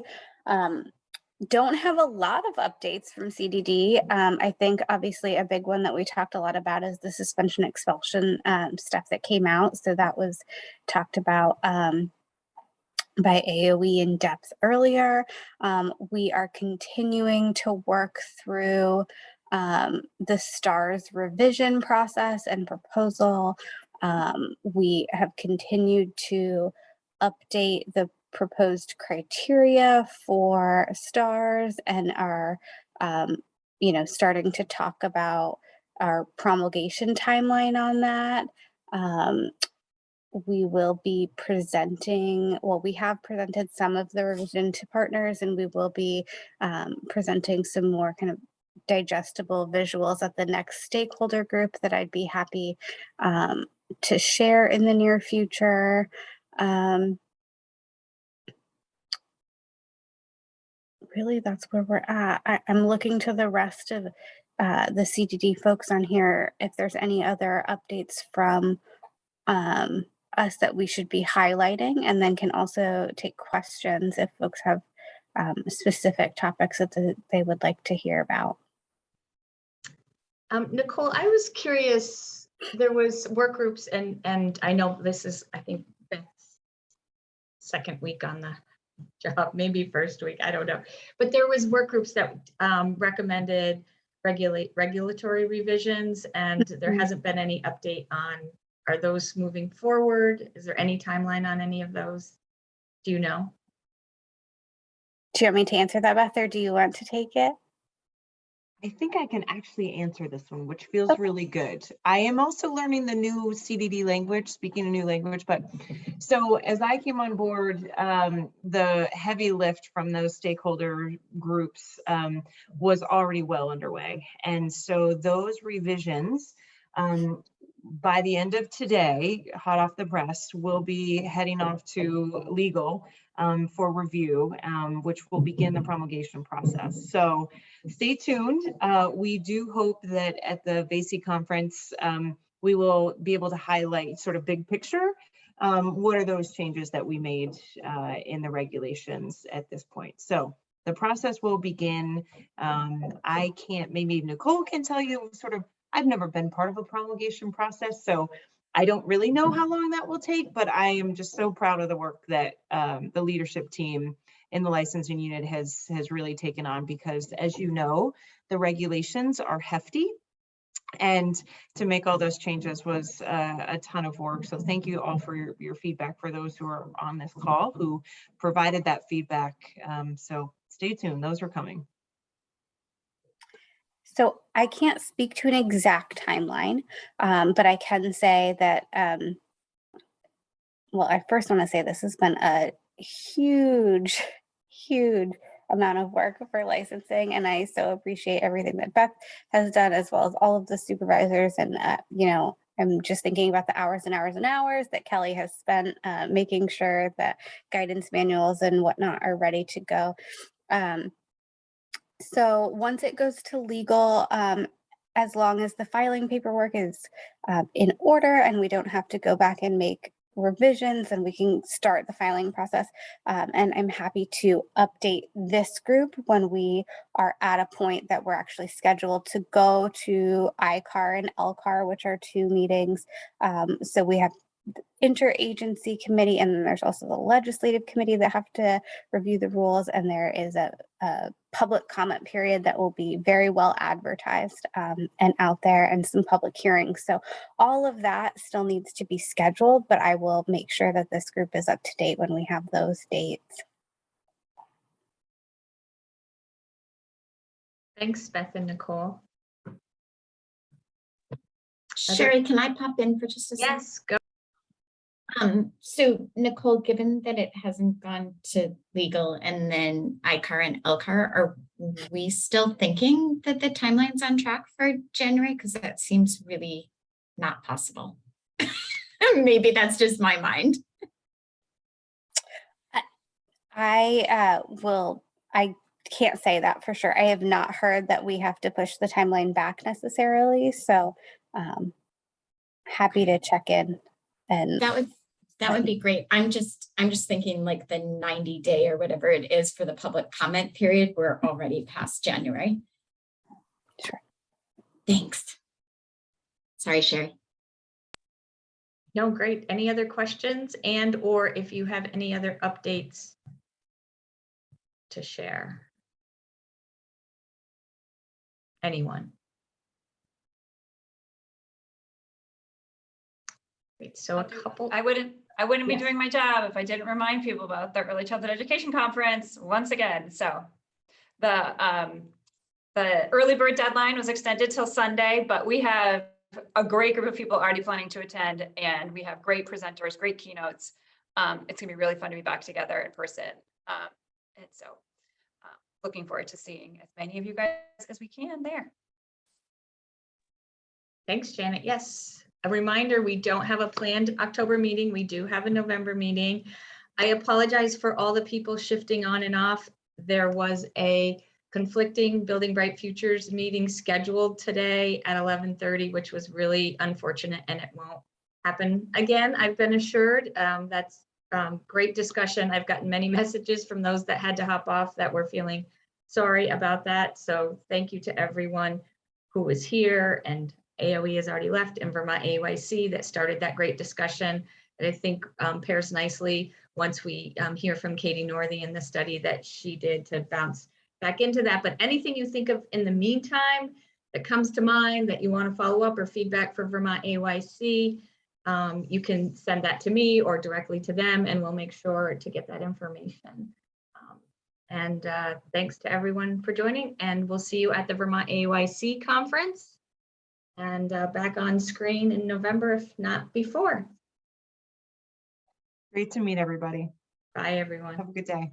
Speaker 6: don't have a lot of updates from CDD. I think obviously a big one that we talked a lot about is the suspension expulsion stuff that came out. So that was talked about by AOE in depth earlier. We are continuing to work through the STARS revision process and proposal. We have continued to update the proposed criteria for STARS and are, you know, starting to talk about our promulgation timeline on that. We will be presenting, well, we have presented some of the revision to partners, and we will be presenting some more kind of digestible visuals at the next stakeholder group that I'd be happy to share in the near future. really, that's where we're at. I'm looking to the rest of the CDD folks on here, if there's any other updates from us that we should be highlighting, and then can also take questions if folks have specific topics that they would like to hear about.
Speaker 1: Nicole, I was curious, there was work groups and I know this is, I think, Beth's second week on the job, maybe first week, I don't know. But there was work groups that recommended regulatory revisions, and there hasn't been any update on, are those moving forward? Is there any timeline on any of those? Do you know?
Speaker 6: Do you want me to answer that, Beth, or do you want to take it?
Speaker 21: I think I can actually answer this one, which feels really good. I am also learning the new CDD language, speaking a new language. But so as I came on board, the heavy lift from those stakeholder groups was already well underway. And so those revisions, by the end of today, hot off the press, will be heading off to legal for review, which will begin the promulgation process. So stay tuned. We do hope that at the VAC conference, we will be able to highlight sort of big picture. What are those changes that we made in the regulations at this point? So the process will begin. I can't, maybe Nicole can tell you sort of, I've never been part of a promulgation process, so I don't really know how long that will take, but I am just so proud of the work that the leadership team in the licensing unit has really taken on, because as you know, the regulations are hefty, and to make all those changes was a ton of work. So thank you all for your feedback, for those who are on this call who provided that feedback. So stay tuned, those are coming.
Speaker 6: So I can't speak to an exact timeline, but I can say that, well, I first want to say this has been a huge, huge amount of work for licensing, and I so appreciate everything that Beth has done, as well as all of the supervisors. And, you know, I'm just thinking about the hours and hours and hours that Kelly has spent making sure that guidance manuals and whatnot are ready to go. So once it goes to legal, as long as the filing paperwork is in order and we don't have to go back and make revisions, and we can start the filing process. And I'm happy to update this group when we are at a point that we're actually scheduled to go to ICAR and LCAR, which are two meetings. So we have interagency committee, and then there's also the legislative committee that have to review the rules, and there is a public comment period that will be very well advertised and out there, and some public hearings. So all of that still needs to be scheduled, but I will make sure that this group is up to date when we have those dates.
Speaker 1: Thanks, Beth and Nicole.
Speaker 4: Sherry, can I pop in for just a second?
Speaker 1: Yes, go.
Speaker 4: So Nicole, given that it hasn't gone to legal and then ICAR and LCAR, are we still thinking that the timeline's on track for January? Because that seems really not possible. Maybe that's just my mind.
Speaker 6: I can't say that for sure. I have not heard that we have to push the timeline back necessarily. So happy to check in. And
Speaker 4: that would be great. I'm just thinking like the 90-day or whatever it is for the public comment period. We're already past January.
Speaker 6: Sure.
Speaker 4: Thanks. Sorry, Sherry.
Speaker 1: No, great. Any other questions, and or if you have any other updates to share? Anyone? Great. So a couple.
Speaker 3: I wouldn't be
Speaker 1: Yes.
Speaker 3: doing my job if I didn't remind people about the Early Childhood Education Conference once again. So the early bird deadline was extended till Sunday, but we have a great group of people already planning to attend, and we have great presenters, great keynotes. It's gonna be really fun to be back together in person. And so looking forward to seeing as many of you guys as we can there.
Speaker 1: Thanks, Janet. Yes. A reminder, we don't have a planned October meeting. We do have a November meeting. I apologize for all the people shifting on and off. there was a conflicting Building Bright Futures meeting scheduled today at 11:30, which was really unfortunate, and it won't happen again, I've been assured. That's great discussion. I've gotten many messages from those that had to hop off that were feeling sorry about that. So thank you to everyone who was here, and AOE has already left, and Vermont AYC that started that great discussion. And I think pairs nicely once we hear from Katie Northey in the study that she did to bounce back into that. But anything you think of in the meantime that comes to mind that you want to follow up or feedback for Vermont AYC, you can send that to me or directly to them, and we'll make sure to get that information. And thanks to everyone for joining, and we'll see you at the Vermont AYC conference and back on screen in November, if not before.
Speaker 21: Great to meet everybody.
Speaker 1: Bye, everyone.
Speaker 21: Have a good day.